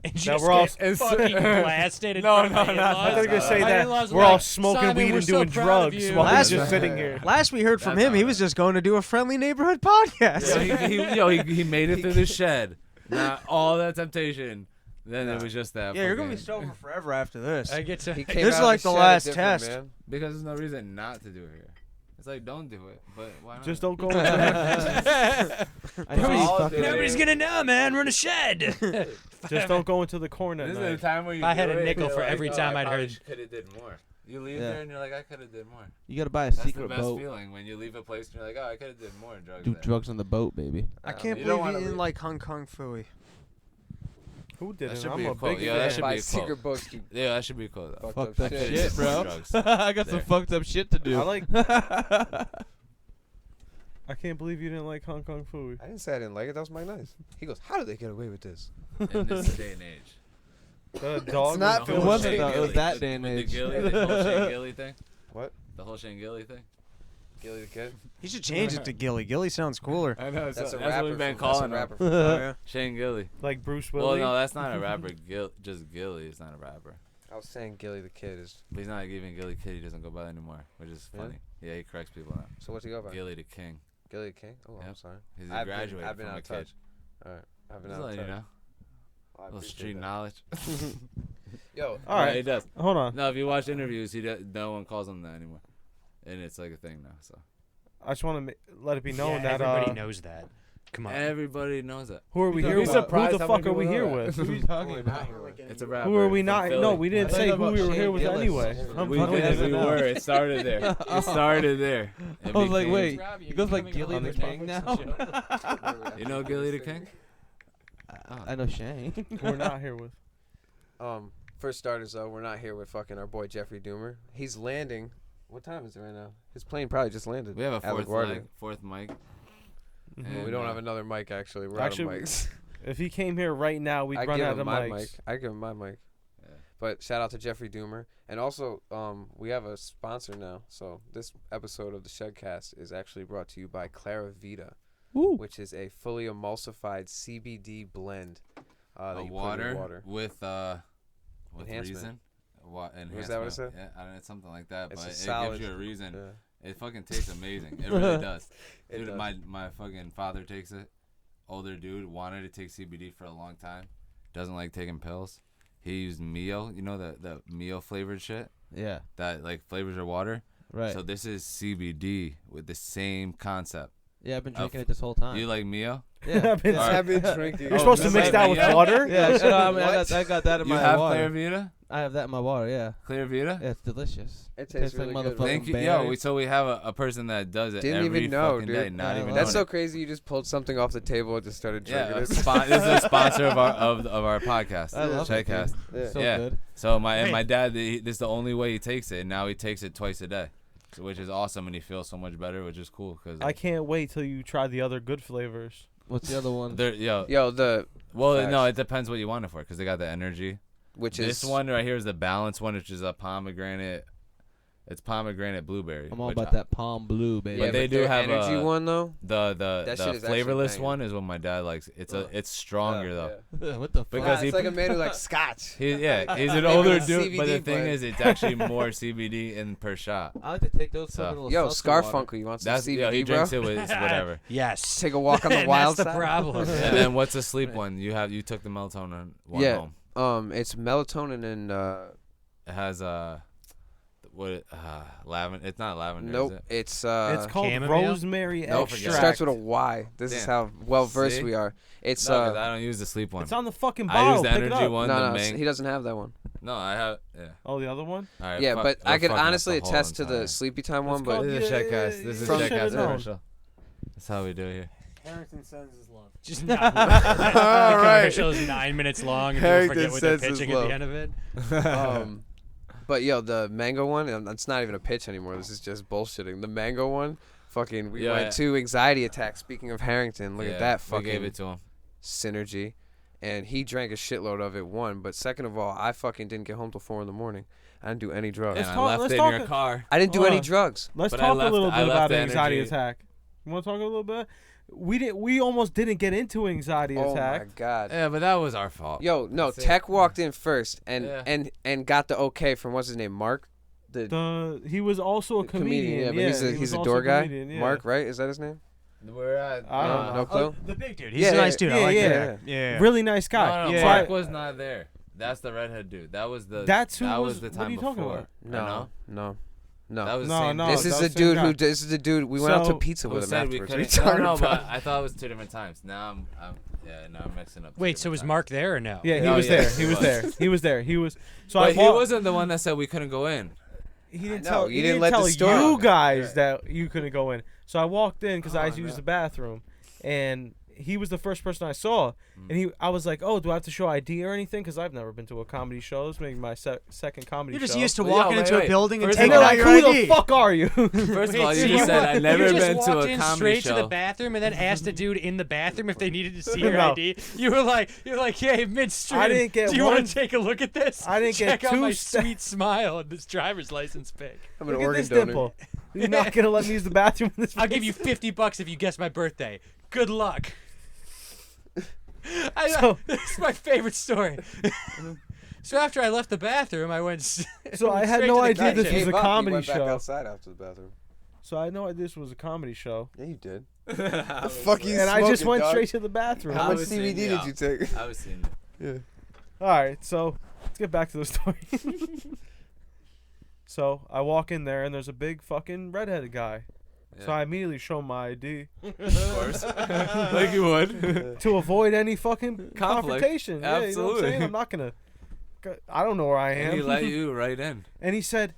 Speaker 7: And
Speaker 2: That
Speaker 7: just
Speaker 2: we're all
Speaker 7: get fucking blasted in
Speaker 6: No,
Speaker 7: front
Speaker 6: no,
Speaker 7: of my
Speaker 6: no,
Speaker 7: in-laws.
Speaker 2: I thought you were gonna say
Speaker 7: My
Speaker 2: that
Speaker 7: in-laws
Speaker 2: we're
Speaker 7: like,
Speaker 2: all smoking
Speaker 7: "Simon,
Speaker 2: weed
Speaker 7: we're
Speaker 2: and
Speaker 7: so
Speaker 2: doing
Speaker 7: proud of
Speaker 2: drugs
Speaker 7: you."
Speaker 2: while
Speaker 5: Last-
Speaker 2: he's just sitting here.
Speaker 5: Last we heard from
Speaker 6: That's
Speaker 5: him, he
Speaker 6: all
Speaker 5: was
Speaker 6: right.
Speaker 5: just going to do a friendly neighborhood podcast.
Speaker 6: He made it through the shed. Not all that temptation. Then it was just that.
Speaker 5: Yeah, you're gonna be
Speaker 6: fucking-
Speaker 5: sober forever after this.
Speaker 7: I get to.
Speaker 3: He came
Speaker 5: This is
Speaker 3: out of
Speaker 5: like the
Speaker 3: shed
Speaker 5: last
Speaker 3: different,
Speaker 5: test.
Speaker 3: man.
Speaker 6: Because there's no reason not to do it here. It's like don't do it, but why not?
Speaker 2: Just don't go.
Speaker 1: I
Speaker 7: Nobody's gonna know, man. We're in a shed.
Speaker 2: Just don't go into the corner
Speaker 6: This
Speaker 2: at
Speaker 6: is the
Speaker 2: night.
Speaker 6: time where you.
Speaker 7: If I had
Speaker 6: do
Speaker 7: a
Speaker 6: it,
Speaker 7: nickel
Speaker 6: you're
Speaker 7: for
Speaker 6: like,
Speaker 7: every
Speaker 6: "Oh,
Speaker 7: time
Speaker 6: I
Speaker 7: I'd
Speaker 6: probably
Speaker 7: heard-
Speaker 6: Could have did more. You leave
Speaker 1: Yeah.
Speaker 6: there and you're like, I could have did more.
Speaker 1: You gotta buy a
Speaker 6: That's the
Speaker 1: secret
Speaker 6: best
Speaker 1: boat.
Speaker 6: feeling when you leave a place and you're like, oh, I could have did more drugs.
Speaker 1: Do
Speaker 6: there.
Speaker 1: drugs on the boat, baby.
Speaker 5: I can't
Speaker 6: You don't
Speaker 5: believe
Speaker 6: wanna
Speaker 5: you didn't
Speaker 6: leave.
Speaker 5: like Hong Kong Phooey.
Speaker 2: Who
Speaker 6: That
Speaker 2: didn't?
Speaker 6: should
Speaker 2: I'm
Speaker 6: be
Speaker 2: a
Speaker 6: a quote.
Speaker 2: big
Speaker 6: Yeah, that
Speaker 2: fan.
Speaker 6: should
Speaker 3: Buy
Speaker 6: be a quote.
Speaker 3: secret books to
Speaker 6: Yeah, that should be cool though.
Speaker 3: fucked
Speaker 1: Fuck
Speaker 3: up
Speaker 1: that
Speaker 3: shit.
Speaker 1: shit, bro.
Speaker 6: Drugs.
Speaker 1: I got some
Speaker 6: There.
Speaker 1: fucked up shit to do.
Speaker 2: I like. I can't believe you didn't like Hong Kong Phooey.
Speaker 3: I didn't say I didn't like it. That was Mike Nice. He goes, "How did they get away with this?"
Speaker 6: In this day and age.
Speaker 2: The dog.
Speaker 3: not
Speaker 2: was
Speaker 1: It
Speaker 3: Phil
Speaker 1: wasn't
Speaker 3: Shane
Speaker 1: though. It was
Speaker 6: Gilly.
Speaker 1: that day and
Speaker 6: The
Speaker 1: age.
Speaker 6: Gilly, the whole Shane Gilly thing.
Speaker 3: What?
Speaker 6: The whole Shane Gilly thing.
Speaker 3: Gilly the Kid?
Speaker 5: You should change it to Gilly. Gilly sounds cooler.
Speaker 6: I know.
Speaker 3: That's a
Speaker 6: what
Speaker 3: rapper.
Speaker 6: we've been
Speaker 3: from- that's a
Speaker 6: calling him.
Speaker 3: rapper.
Speaker 5: Oh, yeah.
Speaker 6: Shane Gilly.
Speaker 2: like Bruce
Speaker 6: Well,
Speaker 2: Willis.
Speaker 6: no, that's not a rapper. Just Gilly is not a rapper.
Speaker 3: I was saying Gilly the Kid is.
Speaker 6: But he's not even Gilly Kid. He doesn't go by that anymore, which is
Speaker 3: Really?
Speaker 6: funny. Yeah, he corrects people now.
Speaker 3: So what's he go by?
Speaker 6: Gilly the King.
Speaker 3: Gilly the King? Oh, I'm
Speaker 6: Yep.
Speaker 3: sorry.
Speaker 6: He's
Speaker 3: I've
Speaker 6: a graduate
Speaker 3: been
Speaker 6: from
Speaker 3: out
Speaker 6: a
Speaker 3: of
Speaker 6: kid.
Speaker 3: touch. All right. I've been
Speaker 6: Just
Speaker 3: out of
Speaker 6: letting you
Speaker 3: touch.
Speaker 6: know.
Speaker 3: Well, I
Speaker 6: Little
Speaker 3: appreciate
Speaker 6: street
Speaker 3: that.
Speaker 6: knowledge.
Speaker 3: Yo,
Speaker 2: All
Speaker 6: Yeah,
Speaker 2: right.
Speaker 6: he does.
Speaker 2: Hold on.
Speaker 6: No, if you watch interviews, no one calls him that anymore, and it's like a thing now. So
Speaker 2: I just want to let it be known
Speaker 7: Yeah,
Speaker 2: that
Speaker 7: everybody knows that. Come on.
Speaker 6: everybody knows that.
Speaker 2: who are we
Speaker 6: You'd
Speaker 2: here
Speaker 6: be
Speaker 2: with?
Speaker 6: surprised
Speaker 2: Who the
Speaker 6: how many
Speaker 2: fuck are we
Speaker 6: people
Speaker 2: here
Speaker 6: know
Speaker 2: with?
Speaker 1: Who are you talking about?
Speaker 6: It's a rapper.
Speaker 2: Who are we
Speaker 6: from
Speaker 2: not?
Speaker 6: Philly.
Speaker 2: No, we didn't
Speaker 1: I
Speaker 2: say
Speaker 1: thought
Speaker 2: who we
Speaker 1: about
Speaker 2: were here
Speaker 1: Shane
Speaker 2: with
Speaker 1: Gillis.
Speaker 2: anyway. I'm
Speaker 6: We
Speaker 2: fucking
Speaker 6: did.
Speaker 2: with
Speaker 6: We
Speaker 2: it now.
Speaker 6: were. It started there. It started there. It
Speaker 1: I was like,
Speaker 6: became-
Speaker 1: wait,
Speaker 7: Robbie,
Speaker 1: he
Speaker 7: are
Speaker 1: goes
Speaker 7: you
Speaker 1: like
Speaker 7: coming
Speaker 1: Gilly
Speaker 7: on
Speaker 1: the
Speaker 7: this
Speaker 1: King
Speaker 7: podcast?
Speaker 1: now.
Speaker 6: You know Gilly the King?
Speaker 1: I know Shane.
Speaker 2: We're not here with.
Speaker 3: For starters, though, we're not here with fucking our boy Jeffrey Doomer. He's landing. What time is it right now? His plane probably just landed.
Speaker 6: We have a
Speaker 3: at
Speaker 6: fourth
Speaker 3: LaGuardia.
Speaker 6: mic. Fourth mic.
Speaker 3: Well,
Speaker 6: And,
Speaker 3: we don't have another mic, actually. We're
Speaker 2: Actually,
Speaker 3: out of mics.
Speaker 2: If he came here right now, we'd
Speaker 3: I
Speaker 2: run
Speaker 3: give
Speaker 2: out
Speaker 3: him
Speaker 2: of
Speaker 3: my
Speaker 2: mics.
Speaker 3: mic. I give him my mic.
Speaker 6: Yeah.
Speaker 3: But shout out to Jeffrey Doomer. And also, we have a sponsor now. So this episode of the ShedCast is actually brought to you by Clara Vita. which is a fully emulsified CBD blend. That
Speaker 6: A
Speaker 3: you put in
Speaker 6: water,
Speaker 3: your water.
Speaker 6: with
Speaker 3: Enhancement.
Speaker 6: reason. Enhancement.
Speaker 3: Was that what it said?
Speaker 6: Yeah, I don't know, it's something like that.
Speaker 3: It's
Speaker 6: but
Speaker 3: a
Speaker 6: it
Speaker 3: solid.
Speaker 6: gives you a reason.
Speaker 3: Yeah.
Speaker 6: It fucking tastes amazing. It really does.
Speaker 3: It
Speaker 6: Dude,
Speaker 3: does.
Speaker 6: my fucking father takes it. Older dude, wanted to take CBD for a long time. Doesn't like taking pills. He used Mio, you know the Mio flavored shit
Speaker 1: Yeah.
Speaker 6: that like flavors your water.
Speaker 1: Right.
Speaker 6: So this is CBD with the same concept.
Speaker 1: Yeah, I've been drinking it this whole time.
Speaker 6: You like Mio?
Speaker 1: Yeah.
Speaker 2: I've been-
Speaker 6: Alright.
Speaker 3: I've been drinking.
Speaker 2: You're supposed to
Speaker 6: this
Speaker 2: mix
Speaker 6: might
Speaker 2: that
Speaker 6: be-
Speaker 2: with
Speaker 6: yeah.
Speaker 2: water?
Speaker 1: Yeah, so, I mean,
Speaker 3: What?
Speaker 1: I got that in
Speaker 6: You
Speaker 1: my
Speaker 6: have
Speaker 1: water.
Speaker 6: Clear Vita?
Speaker 1: I have that in my water. Yeah.
Speaker 6: Clear Vita?
Speaker 1: Yeah, it's delicious.
Speaker 3: It tastes really
Speaker 1: like
Speaker 3: good.
Speaker 1: motherfucking
Speaker 6: Thank you.
Speaker 1: berry.
Speaker 6: Yo, so we have a person that does it
Speaker 3: Didn't
Speaker 6: every
Speaker 3: even know,
Speaker 6: fucking
Speaker 3: dude.
Speaker 6: day. Not
Speaker 1: Yeah,
Speaker 6: even
Speaker 1: I
Speaker 3: That's
Speaker 1: love
Speaker 3: so
Speaker 6: knowing
Speaker 3: crazy. You just pulled something off the table and just started
Speaker 6: it. Yeah,
Speaker 3: drinking
Speaker 6: this
Speaker 3: it.
Speaker 6: is a sponsor of our podcast.
Speaker 1: I love it,
Speaker 6: ShedCast.
Speaker 1: dude.
Speaker 3: Yeah.
Speaker 1: So
Speaker 6: Yeah.
Speaker 1: good.
Speaker 6: So my
Speaker 5: Wait.
Speaker 6: dad, this is the only way he takes it, and now he takes it twice a day, which is awesome, and he feels so much better, which is cool. Cause
Speaker 2: I can't wait till you try the other good flavors.
Speaker 1: What's the other one?
Speaker 6: yo,
Speaker 3: Yo, no,
Speaker 6: it depends what you want it for, because they got the energy.
Speaker 3: which
Speaker 6: This
Speaker 3: is
Speaker 6: one right here is the balanced one, which is a pomegranate. It's pomegranate blueberry.
Speaker 1: I'm all
Speaker 6: which
Speaker 1: about that palm blue, baby.
Speaker 3: Yeah,
Speaker 6: But they
Speaker 3: but
Speaker 6: do
Speaker 3: their
Speaker 6: have
Speaker 3: energy
Speaker 6: a-
Speaker 3: one though.
Speaker 6: The
Speaker 3: That shit is actually
Speaker 6: flavorless
Speaker 3: banging.
Speaker 6: one is what my dad likes. It's stronger though.
Speaker 1: what the fuck?
Speaker 6: Because
Speaker 3: It's
Speaker 6: he-
Speaker 3: like a man who likes scotch.
Speaker 6: He's an
Speaker 3: Maybe
Speaker 6: older
Speaker 3: with
Speaker 6: dude, but the
Speaker 3: CBD
Speaker 6: thing
Speaker 3: blend.
Speaker 6: is, it's actually more CBD in per shot.
Speaker 1: I like to take those
Speaker 6: So-
Speaker 1: little
Speaker 3: Yo,
Speaker 1: seltzer water.
Speaker 3: Scarfunkle, you want some
Speaker 6: That's
Speaker 3: CBD,
Speaker 6: he
Speaker 3: bro?
Speaker 6: drinks it with whatever.
Speaker 5: Yes.
Speaker 3: Take a walk on the
Speaker 5: And
Speaker 3: wild
Speaker 5: that's the
Speaker 3: side.
Speaker 5: problem.
Speaker 6: And then what's the sleep one? You took the melatonin one
Speaker 3: Yeah.
Speaker 6: home.
Speaker 3: It's melatonin and
Speaker 6: It has lavender. It's not lavender.
Speaker 3: nope.
Speaker 6: Is it?
Speaker 3: It's
Speaker 2: it's called
Speaker 5: chamomile?
Speaker 2: rosemary
Speaker 6: Nope,
Speaker 3: it
Speaker 6: forget
Speaker 2: extract.
Speaker 3: starts with a Y. This is
Speaker 6: Damn.
Speaker 3: how well versed
Speaker 6: See?
Speaker 3: we are. It's
Speaker 6: No, 'cause I don't use the sleep one.
Speaker 2: It's on the fucking
Speaker 6: I
Speaker 2: bottle.
Speaker 6: use the
Speaker 2: Pick it
Speaker 6: energy
Speaker 2: up.
Speaker 6: one.
Speaker 3: no,
Speaker 6: the
Speaker 3: he doesn't have that one.
Speaker 6: No, I have. Yeah.
Speaker 2: Oh, the other one?
Speaker 6: All right,
Speaker 3: Yeah,
Speaker 6: fuck,
Speaker 3: but
Speaker 6: we're
Speaker 3: I could
Speaker 6: fucking up
Speaker 3: honestly
Speaker 6: the whole
Speaker 3: attest to the
Speaker 6: entire-
Speaker 3: sleepy time one.
Speaker 2: It's
Speaker 3: But
Speaker 2: called-
Speaker 6: This is
Speaker 2: Yeah,
Speaker 6: ShedCast. This is
Speaker 3: from-
Speaker 6: ShedCast
Speaker 3: should've known.
Speaker 6: commercial. That's how we do it here.
Speaker 2: Harrington sends his love.
Speaker 5: Just not.
Speaker 3: All
Speaker 5: The
Speaker 3: right.
Speaker 5: commercial is 9 minutes long, and people
Speaker 3: Harrington
Speaker 5: forget what they're
Speaker 3: says his
Speaker 5: pitching at
Speaker 3: love.
Speaker 5: the end of it.
Speaker 3: But yo, the mango one, and it's not even a pitch anymore. This is just bullshitting. The mango one, fucking, we
Speaker 6: Yeah,
Speaker 3: went
Speaker 6: yeah.
Speaker 3: to anxiety attack. Speaking of Harrington, look
Speaker 6: Yeah,
Speaker 3: at that
Speaker 6: we
Speaker 3: fucking
Speaker 6: gave it to him.
Speaker 3: synergy. And he drank a shitload of it, one. But second of all, I fucking didn't get home till 4 a.m. I didn't do any drugs.
Speaker 6: And
Speaker 2: Let's
Speaker 6: I
Speaker 2: talk-
Speaker 6: left
Speaker 2: let's
Speaker 6: it in
Speaker 2: talk
Speaker 6: your
Speaker 2: a-
Speaker 6: car.
Speaker 3: I didn't do
Speaker 2: Hold
Speaker 3: any
Speaker 2: on.
Speaker 3: drugs.
Speaker 2: Let's
Speaker 6: But I
Speaker 2: talk
Speaker 6: left-
Speaker 2: a little
Speaker 6: I
Speaker 2: bit
Speaker 6: left
Speaker 2: about
Speaker 6: the
Speaker 2: anxiety
Speaker 6: energy-
Speaker 2: attack. You want to talk a little bit? We almost didn't get into anxiety
Speaker 3: Oh
Speaker 2: attack.
Speaker 3: my god.
Speaker 6: Yeah, but that was our fault.
Speaker 3: Yo, no,
Speaker 6: That's it.
Speaker 3: Tech walked in first and
Speaker 6: Yeah.
Speaker 3: and got the okay from what's his name, Mark.
Speaker 2: He was also a comedian.
Speaker 3: Yeah, but
Speaker 2: he
Speaker 3: he's
Speaker 2: was
Speaker 3: a
Speaker 2: also
Speaker 3: door guy.
Speaker 2: comedian, yeah.
Speaker 3: Mark, right? Is that his name?
Speaker 6: We're at.
Speaker 2: I don't know.
Speaker 3: No clue.
Speaker 5: The big dude. He's
Speaker 3: Yeah,
Speaker 5: a nice
Speaker 3: yeah,
Speaker 5: dude. I
Speaker 2: yeah,
Speaker 5: like
Speaker 2: yeah.
Speaker 5: that. Yeah.
Speaker 2: Really nice guy.
Speaker 6: No,
Speaker 2: So
Speaker 6: Mark
Speaker 2: I-
Speaker 6: was not there. That's the redhead dude. That was the.
Speaker 2: That's who
Speaker 6: that
Speaker 2: was-
Speaker 6: was the
Speaker 2: what
Speaker 6: time
Speaker 2: are you talking
Speaker 6: before.
Speaker 2: about?
Speaker 6: I know.
Speaker 3: No.
Speaker 6: That was
Speaker 2: No,
Speaker 6: the same
Speaker 2: no,
Speaker 6: dude.
Speaker 3: This is
Speaker 2: that's
Speaker 3: the
Speaker 2: the same
Speaker 3: dude
Speaker 2: guy.
Speaker 3: who. This is the dude. We went out to
Speaker 2: So-
Speaker 3: pizza
Speaker 6: Who
Speaker 3: with him
Speaker 6: said we
Speaker 3: afterwards. What are you
Speaker 6: couldn't? No,
Speaker 3: talking
Speaker 6: no,
Speaker 3: about?
Speaker 6: but I thought it was 2 different times. Now I'm mixing up. two
Speaker 5: Wait, so
Speaker 6: different
Speaker 5: was
Speaker 6: times.
Speaker 5: Mark there or no?
Speaker 2: Yeah, he
Speaker 6: Oh,
Speaker 2: was
Speaker 6: yeah,
Speaker 2: there.
Speaker 6: he
Speaker 2: He was
Speaker 6: was.
Speaker 2: there. He was there. He was. So
Speaker 6: But
Speaker 2: I
Speaker 6: he
Speaker 2: walked-
Speaker 6: wasn't the one that said we couldn't go in.
Speaker 2: He didn't
Speaker 3: know,
Speaker 2: tell.
Speaker 3: you
Speaker 2: He
Speaker 3: didn't
Speaker 2: didn't
Speaker 3: let the
Speaker 2: tell
Speaker 3: story
Speaker 2: you
Speaker 3: out.
Speaker 2: guys that you couldn't go in. So I walked in because I
Speaker 6: Oh,
Speaker 2: used
Speaker 6: no.
Speaker 2: the bathroom, and he was the first person I saw.
Speaker 6: Mm.
Speaker 2: And I was like, "Oh, do I have to show ID or anything?" Because I've never been to a comedy show. It's maybe my second comedy
Speaker 5: You're just
Speaker 2: show.
Speaker 5: used to
Speaker 6: Well,
Speaker 5: walking
Speaker 6: yo,
Speaker 5: into
Speaker 6: wait.
Speaker 5: a building and
Speaker 6: First
Speaker 2: And
Speaker 5: taking
Speaker 2: they're
Speaker 5: out
Speaker 2: like,
Speaker 5: your
Speaker 2: "Who
Speaker 5: ID.
Speaker 2: the fuck are you?"
Speaker 6: First of all,
Speaker 5: so
Speaker 6: you just said I've never
Speaker 5: you just
Speaker 6: been to
Speaker 5: walked
Speaker 6: a
Speaker 5: in
Speaker 6: comedy
Speaker 5: straight to
Speaker 6: show.
Speaker 5: the bathroom and then asked the dude in the bathroom if they needed to see your
Speaker 2: No.
Speaker 5: ID. You're like, hey, midstream.
Speaker 2: I didn't get
Speaker 5: Do you
Speaker 2: one-
Speaker 5: want to take a look at this?
Speaker 2: I didn't get
Speaker 5: Check out
Speaker 2: two
Speaker 5: my
Speaker 2: sta-
Speaker 5: sweet smile and this driver's license pic.
Speaker 3: I'm an
Speaker 2: Look at
Speaker 3: organ
Speaker 2: this
Speaker 3: donor.
Speaker 2: dimple. You're not gonna let me use the bathroom in this.
Speaker 5: I'll give
Speaker 2: place?
Speaker 5: you $50 if you guess my birthday. Good luck.
Speaker 2: So-
Speaker 5: This is my favorite story. So after I left the bathroom, I went.
Speaker 2: So I had
Speaker 5: straight
Speaker 2: no
Speaker 5: to the
Speaker 2: idea this
Speaker 5: kitchen.
Speaker 2: was a
Speaker 3: Gave up,
Speaker 2: comedy
Speaker 3: he went back
Speaker 2: show.
Speaker 3: outside after the bathroom.
Speaker 2: So I had no idea this was a comedy show.
Speaker 3: Yeah, you did. The fuck you
Speaker 2: And I just
Speaker 3: smoking,
Speaker 2: went
Speaker 3: dog?
Speaker 2: straight to the bathroom.
Speaker 3: How
Speaker 6: I
Speaker 3: much
Speaker 6: was
Speaker 3: CBD
Speaker 6: seeing
Speaker 3: did
Speaker 6: you
Speaker 3: you take?
Speaker 6: I was seeing.
Speaker 3: Yeah.
Speaker 2: All right, so let's get back to the story. So I walk in there and there's a big fucking redheaded guy. So I immediately show my ID
Speaker 6: Of course, like you would.
Speaker 2: to avoid any fucking
Speaker 6: Conflict.
Speaker 2: confrontation. Yeah, you know what I'm
Speaker 6: Absolutely.
Speaker 2: saying? I'm not gonna. I don't know where I
Speaker 6: And he
Speaker 2: am.
Speaker 6: let you right in.
Speaker 2: And he said,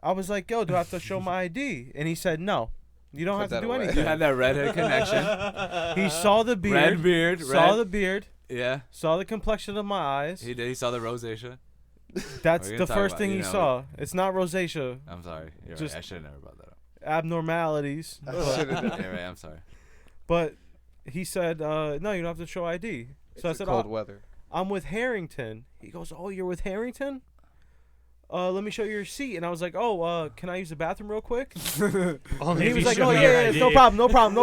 Speaker 2: I was like, "Yo, do I have to show my ID?" And he said, "No, you don't
Speaker 3: Put
Speaker 2: have to
Speaker 3: that
Speaker 2: do
Speaker 3: away.
Speaker 6: You
Speaker 2: anything."
Speaker 6: had that redhead connection.
Speaker 2: He saw the beard.
Speaker 6: Red beard.
Speaker 2: Saw
Speaker 6: Red.
Speaker 2: the beard.
Speaker 6: Yeah,
Speaker 2: Saw the complexion of my eyes.
Speaker 6: he did. He saw the rosacea.
Speaker 2: That's
Speaker 6: We're
Speaker 2: the
Speaker 6: gonna talk
Speaker 2: first
Speaker 6: about-
Speaker 2: thing
Speaker 6: you
Speaker 2: he
Speaker 6: know,
Speaker 2: saw. It's not rosacea.
Speaker 6: I'm sorry. You're
Speaker 2: Just-
Speaker 6: right. I should have never brought that up.
Speaker 2: Abnormalities.
Speaker 6: You're right. I'm sorry.
Speaker 2: But he said, "No, you don't have to show ID." So I
Speaker 3: It's
Speaker 2: said,
Speaker 3: cold
Speaker 2: "Oh,
Speaker 3: weather.
Speaker 2: I'm with Harrington." He goes, "Oh, you're with Harrington?" let me show you your seat. And I was like, oh, can I use the bathroom real quick?
Speaker 5: Only
Speaker 2: And he
Speaker 5: if
Speaker 2: was
Speaker 5: you
Speaker 2: like,
Speaker 5: show
Speaker 2: oh,
Speaker 5: me
Speaker 2: yeah,
Speaker 5: your
Speaker 2: yeah,
Speaker 5: ID.
Speaker 2: no problem.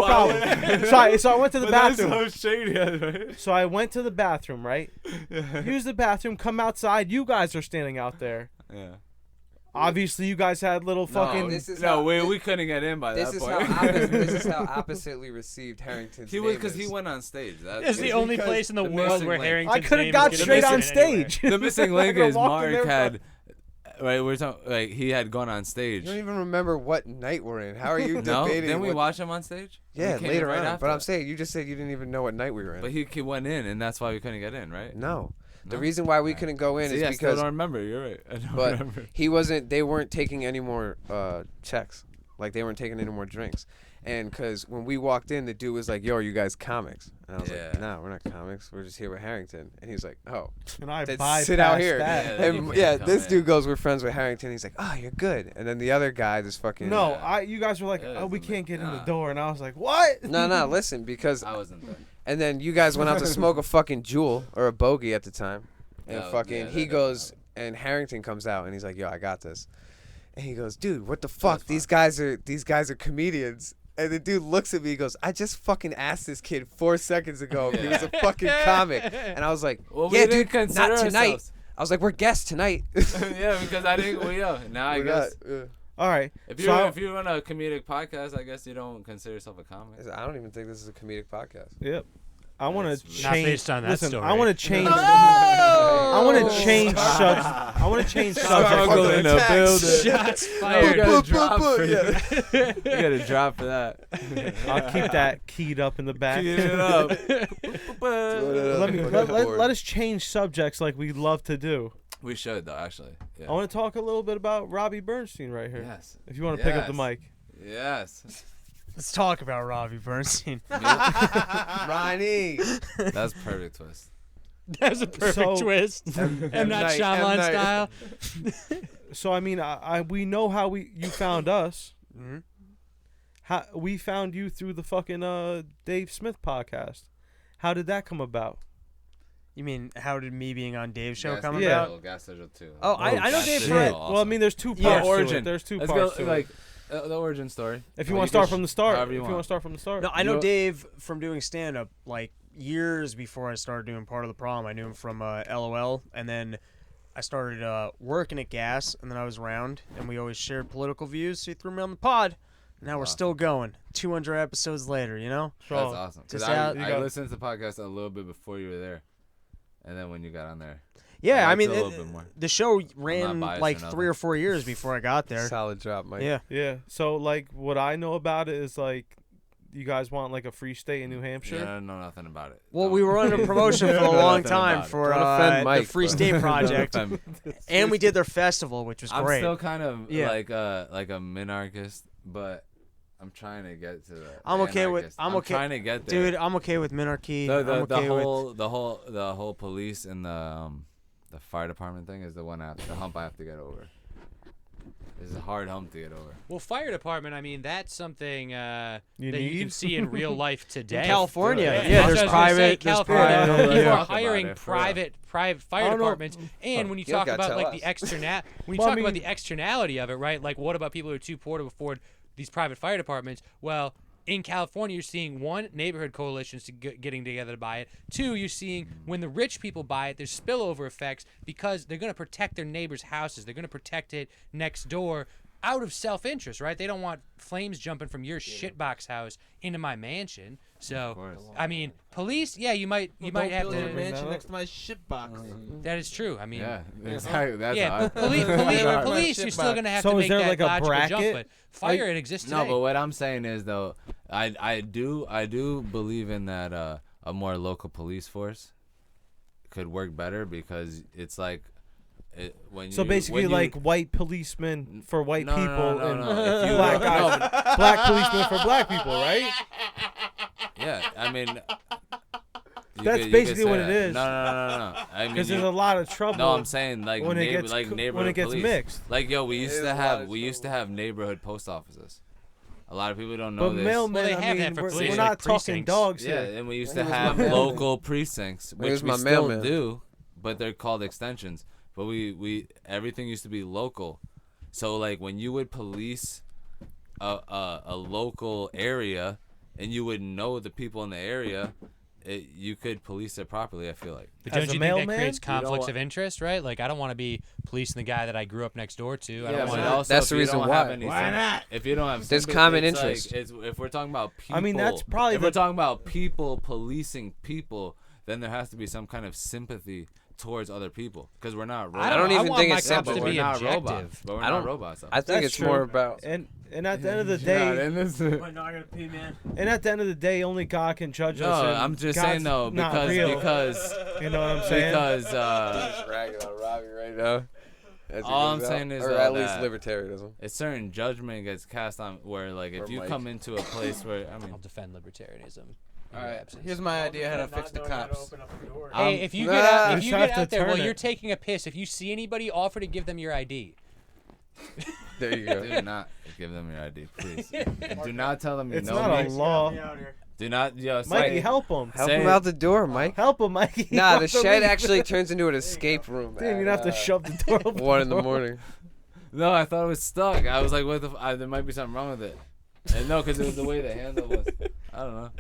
Speaker 2: So I went to the bathroom.
Speaker 6: That's so shady, right?
Speaker 2: So I went to the bathroom, right? Use the bathroom, come outside. You guys are standing out there.
Speaker 6: Yeah.
Speaker 2: Obviously, you guys had little fucking...
Speaker 6: we couldn't get in by that point.
Speaker 3: This is how oppositely received Harrington's
Speaker 6: He
Speaker 3: name
Speaker 6: was because
Speaker 3: is.
Speaker 6: he went on stage.
Speaker 7: It's the only place in the world
Speaker 6: missing
Speaker 7: where
Speaker 6: link.
Speaker 7: Harrington's
Speaker 2: I could have
Speaker 7: name
Speaker 2: got
Speaker 7: is
Speaker 2: straight
Speaker 7: gonna
Speaker 2: on
Speaker 7: be anywhere.
Speaker 2: stage.
Speaker 6: The missing link
Speaker 2: could've
Speaker 6: is
Speaker 2: walked in
Speaker 6: Mark
Speaker 2: there,
Speaker 6: had. Right, we're talking like he had gone on stage.
Speaker 3: You don't even remember what night we're in. How are you
Speaker 6: No,
Speaker 3: debating?
Speaker 6: didn't we
Speaker 3: what-
Speaker 6: watch him on stage?
Speaker 3: Yeah,
Speaker 6: We came in
Speaker 3: later
Speaker 6: right
Speaker 3: on.
Speaker 6: after
Speaker 3: But I'm
Speaker 6: that.
Speaker 3: saying, you just said you didn't even know what night we were in.
Speaker 6: But he went in, and that's why we couldn't get in, right?
Speaker 3: No. The
Speaker 6: No?
Speaker 3: reason why we couldn't go in
Speaker 6: See,
Speaker 3: is
Speaker 6: I still
Speaker 3: because
Speaker 6: don't remember. You're right. I don't
Speaker 3: But
Speaker 6: remember.
Speaker 3: he wasn't. They weren't taking any more checks. Like they weren't taking any more drinks. And because when we walked in, the dude was like, "Yo, are you guys comics?" And I was
Speaker 6: Yeah.
Speaker 3: like, "Nah, we're not comics. We're just here with Harrington." And he's like, "Oh,
Speaker 2: And I
Speaker 3: then
Speaker 2: bypassed
Speaker 3: sit out here."
Speaker 2: that.
Speaker 6: Yeah, then you
Speaker 3: And
Speaker 6: can't
Speaker 3: yeah,
Speaker 6: come
Speaker 3: this
Speaker 6: in.
Speaker 3: dude goes, "We're friends with Harrington." He's like, "Oh, you're good." And then the other guy, this fucking
Speaker 2: No,
Speaker 6: Yeah.
Speaker 2: you guys were like,
Speaker 6: Yeah,
Speaker 2: oh, we
Speaker 6: it's
Speaker 2: can't get in the
Speaker 6: nah.
Speaker 2: door. And I was like, what?
Speaker 3: no, listen, because
Speaker 6: I wasn't there.
Speaker 3: and then you guys went out to smoke a fucking Juul or a bogey at the time, and
Speaker 6: Yeah,
Speaker 3: fucking
Speaker 6: yeah,
Speaker 3: he
Speaker 6: that
Speaker 3: goes
Speaker 6: happened.
Speaker 3: and Harrington comes out and he's like, "Yo, I got this," and he goes, "Dude, what the fuck?
Speaker 6: was
Speaker 3: These guys are comedians." And the dude looks at me, he goes, "I just fucking asked this kid 4 seconds ago if he was a fucking comic," and I was like,
Speaker 6: Well,
Speaker 3: "Yeah,
Speaker 6: we didn't
Speaker 3: dude,
Speaker 6: consider
Speaker 3: not tonight."
Speaker 6: ourselves.
Speaker 3: I was like, "We're guests tonight."
Speaker 6: Yeah, because I didn't. Well, yeah. Now I
Speaker 3: We're
Speaker 6: guess
Speaker 3: not,
Speaker 2: All right.
Speaker 6: if
Speaker 2: So
Speaker 6: you run a comedic podcast, I guess you don't consider yourself a comic.
Speaker 3: I don't even think this is a comedic podcast.
Speaker 2: Yep. I want to
Speaker 6: That's
Speaker 2: change.
Speaker 7: Not based on that
Speaker 2: listen,
Speaker 7: story.
Speaker 2: I want to change. I want to change subject. I want to change
Speaker 6: Scarfunkle
Speaker 2: subject.
Speaker 6: in a building.
Speaker 7: Shots
Speaker 6: You
Speaker 7: fired.
Speaker 6: got a drop for
Speaker 3: yeah.
Speaker 6: that. You got a drop for that.
Speaker 2: I'll keep that keyed up in the back.
Speaker 6: Key it up.
Speaker 2: Let us change subjects like we love to do.
Speaker 6: We should though, actually. Yeah.
Speaker 2: I want to talk a little bit about Robbie Bernstein right here.
Speaker 6: Yes.
Speaker 2: If you want to pick up the
Speaker 6: Yes.
Speaker 2: mic.
Speaker 6: Yes.
Speaker 5: Let's talk about Robbie Bernstein.
Speaker 3: Ronnie.
Speaker 6: That's perfect twist.
Speaker 7: That was a perfect
Speaker 2: So-
Speaker 7: twist. M. Night Shyamalan
Speaker 3: Night.
Speaker 7: style.
Speaker 2: So I mean, we know how you found us.
Speaker 5: Mm-hmm.
Speaker 2: How we found you through the fucking Dave Smith podcast. How did that come about?
Speaker 5: You mean how did me being on Dave's show
Speaker 6: Gas
Speaker 5: come
Speaker 2: Yeah.
Speaker 5: about?
Speaker 6: Gas Digital 2.
Speaker 5: Oh, I know
Speaker 6: Gas
Speaker 5: Dave
Speaker 6: Digital
Speaker 5: for-
Speaker 6: also.
Speaker 2: Well, I mean, there's two
Speaker 5: Yeah,
Speaker 2: parts to
Speaker 6: origin.
Speaker 2: it. There's two
Speaker 6: Let's
Speaker 2: parts
Speaker 6: go
Speaker 2: to
Speaker 6: like
Speaker 2: it.
Speaker 6: the origin story.
Speaker 2: If you
Speaker 6: Well,
Speaker 2: want to start
Speaker 6: can
Speaker 2: from the start,
Speaker 6: however
Speaker 2: if
Speaker 6: you
Speaker 2: you want to
Speaker 6: want.
Speaker 2: start from the start.
Speaker 5: No, I know
Speaker 6: You-
Speaker 5: Dave from doing stand-up like years before I started doing Part of the Problem. I knew him from LOL, and then I started working at Gas, and then I was around, and we always shared political views, so he threw me on the pod. And now we're
Speaker 6: Awesome.
Speaker 5: still going. 200 episodes later, you know?
Speaker 2: So,
Speaker 6: That's awesome. 'Cause
Speaker 5: Just
Speaker 6: I
Speaker 5: out-
Speaker 6: I listened to the podcast a little bit before you were there, and then when you got on there.
Speaker 5: Yeah, I
Speaker 6: liked
Speaker 5: mean,
Speaker 6: it a little bit more.
Speaker 5: the show ran
Speaker 6: biased
Speaker 5: like
Speaker 6: or
Speaker 5: 3 or 4 years before I got there.
Speaker 3: Solid drop, Mike.
Speaker 5: Yeah.
Speaker 2: Yeah. So like, what I know about it is like, you guys want like a free state in New Hampshire.
Speaker 6: Yeah, I don't know nothing about it.
Speaker 5: Well,
Speaker 6: Don't.
Speaker 5: we were running a promotion for a
Speaker 6: Don't
Speaker 5: long
Speaker 6: nothing
Speaker 5: time
Speaker 6: about it.
Speaker 5: for
Speaker 3: Don't offend
Speaker 5: the
Speaker 3: Mike,
Speaker 5: Free
Speaker 3: bro.
Speaker 5: State
Speaker 6: Don't
Speaker 5: Project,
Speaker 6: offend me.
Speaker 5: and we did their festival, which was
Speaker 6: I'm
Speaker 5: great.
Speaker 6: still kind of
Speaker 5: Yeah.
Speaker 6: like a minarchist, but I'm trying to get to the.
Speaker 5: I'm okay with-
Speaker 6: anarchist.
Speaker 5: I'm okay-
Speaker 6: trying to get there.
Speaker 5: Dude, I'm okay with minarchy.
Speaker 6: the
Speaker 5: I'm okay with
Speaker 6: the whole police and the fire department thing is the hump I have to get over. It's a hard hump to get over.
Speaker 7: Well, fire department. I mean, that's something that you can
Speaker 2: need?
Speaker 7: see in real life today.
Speaker 5: in California.
Speaker 7: Yeah,
Speaker 5: Yeah,
Speaker 7: that's
Speaker 5: there's
Speaker 7: what I was gonna say,
Speaker 5: private. There's
Speaker 7: California,
Speaker 5: private.
Speaker 7: people
Speaker 5: Yeah.
Speaker 7: are hiring
Speaker 6: About it, for real.
Speaker 7: private fire
Speaker 2: don't know.
Speaker 7: departments, and when you
Speaker 3: You
Speaker 7: talk
Speaker 3: gotta
Speaker 7: about
Speaker 3: tell
Speaker 7: like
Speaker 3: us.
Speaker 7: when you
Speaker 2: Well, I
Speaker 7: talk about
Speaker 2: mean-
Speaker 7: the externality of it, right? Like, what about people who are too poor to afford these private fire departments? Well, in California, you're seeing one, neighborhood coalitions getting together to buy it. Two, you're seeing when the rich people buy it, there's spillover effects because they're going to protect their neighbors' houses. They're going to protect it next door out of self-interest, right? They don't want flames jumping from your shitbox house into my mansion. So,
Speaker 6: course.
Speaker 7: I mean, police, yeah, you might have
Speaker 1: build a
Speaker 7: to.
Speaker 1: mansion next to my shit box.
Speaker 7: That is true. I mean,
Speaker 6: Yeah, exactly. That's
Speaker 7: yeah,
Speaker 6: how I
Speaker 7: but police,
Speaker 6: feel.
Speaker 7: police, you're still gonna have
Speaker 2: So
Speaker 7: to
Speaker 2: is
Speaker 7: make
Speaker 2: there
Speaker 7: that
Speaker 2: like a
Speaker 7: logical jump.
Speaker 2: bracket?
Speaker 7: But fire, it exists today.
Speaker 6: No, but what I'm saying is though, I do believe in that a more local police force could work better because it's like
Speaker 2: So basically, like white policemen for white
Speaker 6: No, no,
Speaker 2: people
Speaker 6: no,
Speaker 2: and
Speaker 6: no. If you
Speaker 2: black
Speaker 6: look-
Speaker 2: guys, black policemen for black people, right?
Speaker 6: yeah, I mean.
Speaker 2: That's basically
Speaker 6: say
Speaker 2: what
Speaker 6: that.
Speaker 2: it is.
Speaker 6: No. I mean,
Speaker 2: Because there's a lot of trouble.
Speaker 6: no, I'm saying like
Speaker 2: when it gets
Speaker 6: neighborhood
Speaker 2: when it gets
Speaker 6: police.
Speaker 2: mixed.
Speaker 6: Like yo, we used
Speaker 3: is
Speaker 6: to
Speaker 3: a lot
Speaker 6: have
Speaker 3: of
Speaker 6: have neighborhood post offices. A lot of people don't know
Speaker 2: But
Speaker 6: this.
Speaker 2: mailmen,
Speaker 7: Well, they
Speaker 2: I
Speaker 7: have
Speaker 2: mean,
Speaker 7: that for
Speaker 2: we're,
Speaker 7: police,
Speaker 2: we're
Speaker 7: like
Speaker 2: not talking
Speaker 7: precincts.
Speaker 2: dogs
Speaker 6: Yeah,
Speaker 2: here.
Speaker 6: and we used
Speaker 3: When
Speaker 6: to
Speaker 3: was my
Speaker 6: have
Speaker 3: mailman?
Speaker 6: local precincts,
Speaker 3: When
Speaker 6: which
Speaker 3: was
Speaker 6: we
Speaker 3: my
Speaker 6: still
Speaker 3: mailman?
Speaker 6: do, but they're called extensions but we everything used to be local. So like when you would police a local area and you would know the people in the area, you could police it properly, I feel like.
Speaker 7: But
Speaker 2: As
Speaker 7: don't
Speaker 2: a
Speaker 7: you think that
Speaker 2: mailman?
Speaker 7: creates
Speaker 6: You don't
Speaker 7: conflicts
Speaker 6: want-
Speaker 7: of interest, right? Like, I don't want to be policing the guy that I grew up next door to. I
Speaker 6: Yeah,
Speaker 7: don't
Speaker 6: but
Speaker 7: want
Speaker 6: also
Speaker 3: That's
Speaker 6: if
Speaker 3: the
Speaker 6: you
Speaker 3: reason
Speaker 6: don't
Speaker 3: why.
Speaker 6: have any
Speaker 1: Why not?
Speaker 6: If you don't have
Speaker 3: There's
Speaker 6: sympathy,
Speaker 3: common
Speaker 6: it's
Speaker 3: interest.
Speaker 6: If we're talking about people,
Speaker 2: I mean, that's probably
Speaker 6: if we're
Speaker 2: the-
Speaker 6: talking about people policing people, then there has to be some kind of sympathy towards other people because we're not robots.
Speaker 3: I don't even
Speaker 7: want
Speaker 3: think
Speaker 7: my
Speaker 3: it's
Speaker 7: cops
Speaker 3: simple.
Speaker 7: to
Speaker 6: But we're
Speaker 7: be
Speaker 6: not
Speaker 7: objective.
Speaker 6: robots. But we're
Speaker 3: I
Speaker 6: not
Speaker 3: don't-
Speaker 6: robots. Though.
Speaker 3: I think
Speaker 2: That's
Speaker 3: it's
Speaker 2: true.
Speaker 3: more about.
Speaker 2: And at the end of the
Speaker 6: Not
Speaker 2: day,
Speaker 6: innocent.
Speaker 5: Wait, no, I gotta pee, man.
Speaker 2: and at the end of the day, only God can judge
Speaker 6: No,
Speaker 2: us. and
Speaker 6: I'm just
Speaker 2: God's
Speaker 6: saying though
Speaker 2: not
Speaker 6: because
Speaker 2: real.
Speaker 6: because
Speaker 2: You know what I'm saying?
Speaker 6: because
Speaker 3: Just ragging on Robbie right now. As he
Speaker 6: All
Speaker 3: goes
Speaker 6: I'm
Speaker 3: out.
Speaker 6: saying is,
Speaker 3: or
Speaker 6: though,
Speaker 3: at least
Speaker 6: that-
Speaker 3: libertarianism.
Speaker 6: a certain judgment gets cast on where like if
Speaker 3: Or
Speaker 6: you
Speaker 3: Mike.
Speaker 6: come into a place where I
Speaker 7: I'll
Speaker 6: mean
Speaker 7: defend libertarianism. in
Speaker 1: All
Speaker 7: your
Speaker 1: right,
Speaker 7: absence.
Speaker 1: here's my idea how to fix the cops.
Speaker 7: Hey, if you
Speaker 3: Nah,
Speaker 7: get out,
Speaker 2: you
Speaker 7: if you
Speaker 2: just
Speaker 7: get
Speaker 2: have to
Speaker 7: out there while
Speaker 2: turn
Speaker 7: you're
Speaker 2: it.
Speaker 7: taking a piss, if you see anybody, offer to give them your ID.
Speaker 3: There you go.
Speaker 6: do not give them your ID, please. Do not tell them you
Speaker 2: It's
Speaker 6: know
Speaker 2: not
Speaker 6: me.
Speaker 2: a law.
Speaker 6: Do not, yo,
Speaker 2: Mikey,
Speaker 6: say,
Speaker 2: help him.
Speaker 3: Help
Speaker 6: Say
Speaker 3: him
Speaker 6: it.
Speaker 3: out the door, Mike.
Speaker 2: Help him, Mikey.
Speaker 3: Nah, the
Speaker 2: Help him
Speaker 3: shed
Speaker 2: leave.
Speaker 3: actually turns into an escape room.
Speaker 2: Damn, you
Speaker 3: at,
Speaker 2: have to shove the door open.
Speaker 3: 1 in the morning.
Speaker 6: No, I thought it was stuck. I was like, what the? There might be something wrong with it. And no, because it was the way the handle was. I don't know.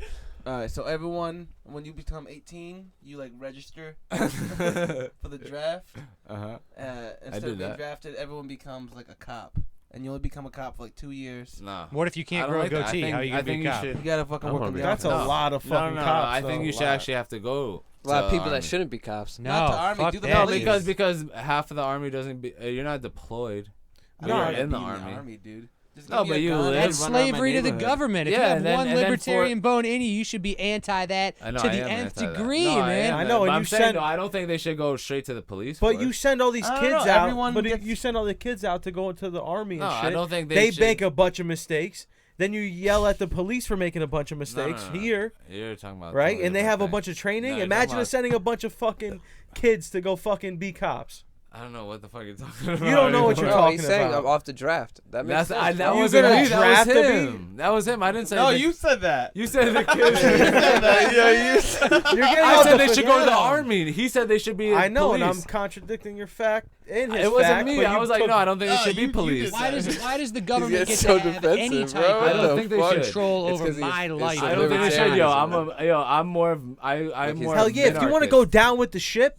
Speaker 1: All right, so everyone, when you become 18, you like register for the draft.
Speaker 6: Uh-huh.
Speaker 1: Instead
Speaker 6: did
Speaker 1: of being
Speaker 6: that.
Speaker 1: drafted, everyone becomes like a cop, and you only become a cop for like 2 years.
Speaker 6: Nah.
Speaker 7: What if you
Speaker 6: I
Speaker 7: can't
Speaker 6: don't
Speaker 7: grow
Speaker 6: like
Speaker 7: a
Speaker 6: that.
Speaker 7: goatee? How are you gonna be a cop?
Speaker 1: You gotta fucking
Speaker 3: I
Speaker 1: work
Speaker 3: wanna
Speaker 1: on the
Speaker 3: be-
Speaker 2: That's a
Speaker 1: office.
Speaker 2: lot of
Speaker 6: No,
Speaker 2: fucking
Speaker 6: no,
Speaker 2: cops.
Speaker 6: I think
Speaker 2: though.
Speaker 6: you should actually have to go.
Speaker 3: A lot
Speaker 6: to
Speaker 3: of people
Speaker 6: army.
Speaker 3: that shouldn't be cops.
Speaker 7: No,
Speaker 1: Not the army,
Speaker 7: fuck
Speaker 1: do the
Speaker 6: No,
Speaker 1: police.
Speaker 6: because half of the army doesn't be. You're not deployed.
Speaker 1: I
Speaker 6: You're
Speaker 1: don't wanna
Speaker 6: in the
Speaker 1: be
Speaker 6: army.
Speaker 1: dude. Just
Speaker 6: No,
Speaker 1: give me
Speaker 6: but
Speaker 1: a
Speaker 6: you
Speaker 1: gun and
Speaker 6: live-
Speaker 7: That's
Speaker 1: run around my
Speaker 7: slavery to the
Speaker 1: neighborhood.
Speaker 7: government. If
Speaker 6: Yeah,
Speaker 7: you have
Speaker 6: and then-
Speaker 7: one
Speaker 6: and then
Speaker 7: libertarian bone in you, you should be anti that
Speaker 6: I know,
Speaker 7: to
Speaker 6: I
Speaker 7: the
Speaker 6: am
Speaker 7: nth
Speaker 6: anti that.
Speaker 7: degree,
Speaker 6: No,
Speaker 7: man.
Speaker 2: I know,
Speaker 6: but
Speaker 2: and
Speaker 6: I'm
Speaker 2: you
Speaker 6: saying,
Speaker 2: send-
Speaker 6: though, I don't think they should go straight to the police.
Speaker 2: But
Speaker 6: force.
Speaker 2: you send all these
Speaker 1: I don't
Speaker 2: kids
Speaker 1: know,
Speaker 2: out.
Speaker 1: everyone
Speaker 2: But
Speaker 1: gets-
Speaker 2: you send all the kids out to go into the army and
Speaker 6: No,
Speaker 2: shit.
Speaker 6: I don't think
Speaker 2: they
Speaker 6: should.
Speaker 2: make a bunch of mistakes. Then you yell at the police for making a bunch of mistakes
Speaker 6: no.
Speaker 2: here,
Speaker 6: You're talking about
Speaker 2: right?
Speaker 6: totally
Speaker 2: And they have a
Speaker 6: different
Speaker 2: bunch
Speaker 6: thing.
Speaker 2: of training.
Speaker 6: No, you're
Speaker 2: Imagine
Speaker 6: talking
Speaker 2: us sending a bunch of fucking kids to go fucking be cops.
Speaker 6: I don't know what the fuck you're talking about.
Speaker 2: You don't know what you're
Speaker 3: No,
Speaker 2: talking
Speaker 3: he's saying
Speaker 2: about.
Speaker 3: off the draft. That makes
Speaker 6: That's
Speaker 3: sense.
Speaker 6: that
Speaker 2: You
Speaker 6: wasn't
Speaker 2: gonna
Speaker 6: me. That was
Speaker 2: draft to be-
Speaker 6: him. That was him. I didn't say.
Speaker 1: No,
Speaker 6: the-
Speaker 1: you said that.
Speaker 6: You said the kids.
Speaker 2: You're getting
Speaker 6: I
Speaker 2: all
Speaker 6: said
Speaker 2: the
Speaker 6: they should go to the
Speaker 2: banana.
Speaker 6: army. He said they should be.
Speaker 2: I know, and I'm
Speaker 6: police.
Speaker 2: contradicting your fact and his
Speaker 6: It wasn't
Speaker 2: fact,
Speaker 6: me.
Speaker 2: but
Speaker 6: I
Speaker 2: you
Speaker 6: was like,
Speaker 2: took-
Speaker 6: no, I don't think they should be police.
Speaker 7: Why does the government
Speaker 3: getting
Speaker 7: get
Speaker 3: so
Speaker 7: to have any
Speaker 3: defensive,
Speaker 7: type
Speaker 3: bro.
Speaker 6: I
Speaker 7: of
Speaker 6: don't think they should.
Speaker 7: control
Speaker 3: It's
Speaker 7: over
Speaker 3: 'cause he's-
Speaker 7: my
Speaker 3: it's
Speaker 7: life?
Speaker 3: a
Speaker 6: I don't think they should.
Speaker 3: libertarianism.
Speaker 6: I'm more of. I'm more.
Speaker 2: Hell
Speaker 6: of
Speaker 2: yeah, if you want to go down with the ship,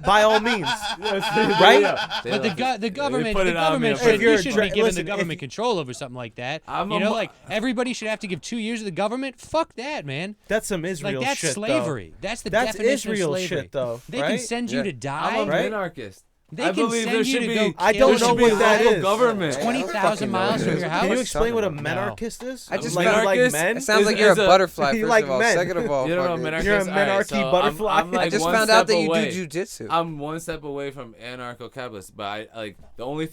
Speaker 2: by all means, right?
Speaker 7: But the government,
Speaker 6: put
Speaker 7: the
Speaker 6: it on me.
Speaker 7: government
Speaker 6: If
Speaker 7: should,
Speaker 2: you're
Speaker 7: you
Speaker 2: a
Speaker 7: shouldn't
Speaker 2: dra-
Speaker 7: be giving
Speaker 2: listen,
Speaker 7: the
Speaker 2: if-
Speaker 7: government control over something like that.
Speaker 6: I'm
Speaker 7: You
Speaker 6: a
Speaker 7: know,
Speaker 6: mo-
Speaker 7: like everybody should have to give 2 years to the government. Fuck that, man.
Speaker 2: That's some Israel
Speaker 7: Like that's
Speaker 2: shit,
Speaker 7: slavery. That's the
Speaker 2: That's
Speaker 7: definition
Speaker 2: Israel
Speaker 7: of slavery.
Speaker 2: shit, though,
Speaker 7: They
Speaker 2: right?
Speaker 7: can send you
Speaker 3: Yeah.
Speaker 7: to
Speaker 6: I'm
Speaker 7: die.
Speaker 6: a
Speaker 2: Right?
Speaker 6: minarchist.
Speaker 7: They
Speaker 6: I
Speaker 7: can
Speaker 6: believe
Speaker 7: send
Speaker 6: there
Speaker 7: you
Speaker 6: should
Speaker 7: to
Speaker 6: be.
Speaker 7: go
Speaker 2: I
Speaker 7: kill
Speaker 2: don't
Speaker 6: there should
Speaker 2: know
Speaker 6: be
Speaker 2: what that
Speaker 6: local
Speaker 2: is.
Speaker 6: government.
Speaker 7: 20,000 miles from your
Speaker 2: though.
Speaker 7: house.
Speaker 2: Can you explain what a
Speaker 3: No.
Speaker 2: menarchist is?
Speaker 3: I just
Speaker 2: like,
Speaker 3: found-
Speaker 2: like
Speaker 6: Minarchist
Speaker 2: men?
Speaker 3: It sounds
Speaker 6: Is-
Speaker 3: like you're a
Speaker 6: is a-
Speaker 3: butterfly,
Speaker 2: you
Speaker 3: first
Speaker 2: like
Speaker 3: of all.
Speaker 2: men.
Speaker 3: Second of all,
Speaker 6: You don't know
Speaker 3: fucking-
Speaker 6: minarchist.
Speaker 2: You're a
Speaker 6: All right,
Speaker 2: minarchy
Speaker 6: so
Speaker 2: butterfly.
Speaker 6: I'm like
Speaker 3: I just
Speaker 6: one
Speaker 3: found out
Speaker 6: step
Speaker 3: that you
Speaker 6: away.
Speaker 3: do jujitsu.
Speaker 6: I'm one step away from anarcho-capitalist, but I like the only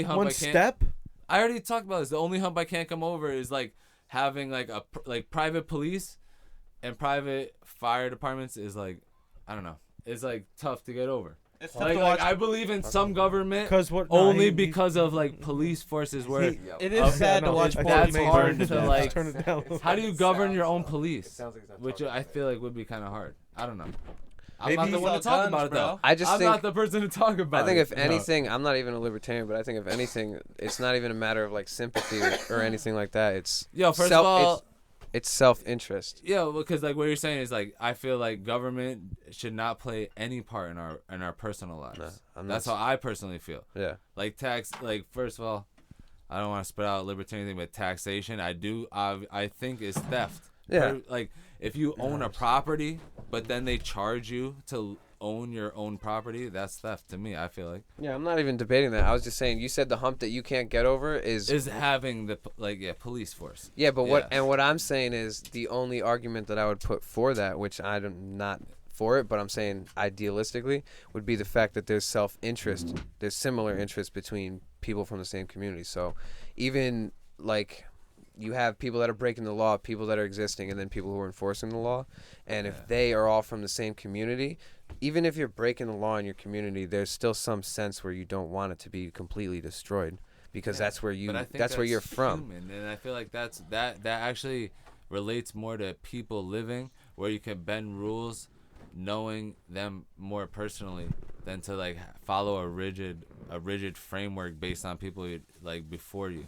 Speaker 6: hump
Speaker 2: One
Speaker 6: I can't.
Speaker 2: step?
Speaker 6: I already talked about this. The only hump I can't come over is like having like private police and private fire departments is like, I don't know. It's like tough to get over.
Speaker 1: It's tough
Speaker 6: Like,
Speaker 1: to watch.
Speaker 6: I believe in some government
Speaker 2: Because what?
Speaker 6: only because of like police forces where.
Speaker 1: It is sad to watch
Speaker 6: That's
Speaker 1: politics.
Speaker 6: hard to, like-
Speaker 2: Turn it down.
Speaker 6: How do you govern your own police?
Speaker 3: sounds like it's not
Speaker 6: Which I feel like would be kind of hard. I don't know. I'm
Speaker 2: Maybe
Speaker 6: not the
Speaker 2: you
Speaker 6: one to
Speaker 1: sell
Speaker 6: talk
Speaker 1: guns,
Speaker 6: about it
Speaker 1: bro.
Speaker 6: though.
Speaker 3: I just
Speaker 6: I'm
Speaker 3: think
Speaker 6: not the person to talk about
Speaker 3: I think
Speaker 6: it.
Speaker 3: if anything, I'm not even a libertarian, but I think if anything, it's not even a matter of like sympathy or anything like that. It's
Speaker 6: Yo, first
Speaker 3: self,
Speaker 6: of all,
Speaker 3: it's self-interest.
Speaker 6: yeah, because like what you're saying is like I feel like government should not play any part in our personal lives.
Speaker 3: No, I'm
Speaker 6: That's
Speaker 3: not-
Speaker 6: how I personally feel.
Speaker 3: Yeah.
Speaker 6: Like tax, like first of all, I don't want to spread out libertarian thing, but taxation, I think is theft.
Speaker 3: Yeah.
Speaker 6: Like if you own a property, but then they charge you to own your own property, that's theft to me. I feel like
Speaker 3: Yeah, I'm not even debating that. I was just saying, you said the hump that you can't get over is
Speaker 6: having the police force.
Speaker 3: yeah, but
Speaker 6: Yeah.
Speaker 3: what I'm saying is the only argument that I would put for that, which I'm not for it, but I'm saying idealistically, would be the fact that there's self-interest. There's similar interest between people from the same community. So even like you have people that are breaking the law, people that are existing, and then people who are enforcing the law. And if they are all from the same community, even if you're breaking the law in your community, there's still some sense where you don't want it to be completely destroyed because that's where you
Speaker 6: But I think
Speaker 3: that's where you're from.
Speaker 6: human, and I feel like that actually relates more to people living, where you can bend rules, knowing them more personally than to like follow a rigid framework based on people like before you.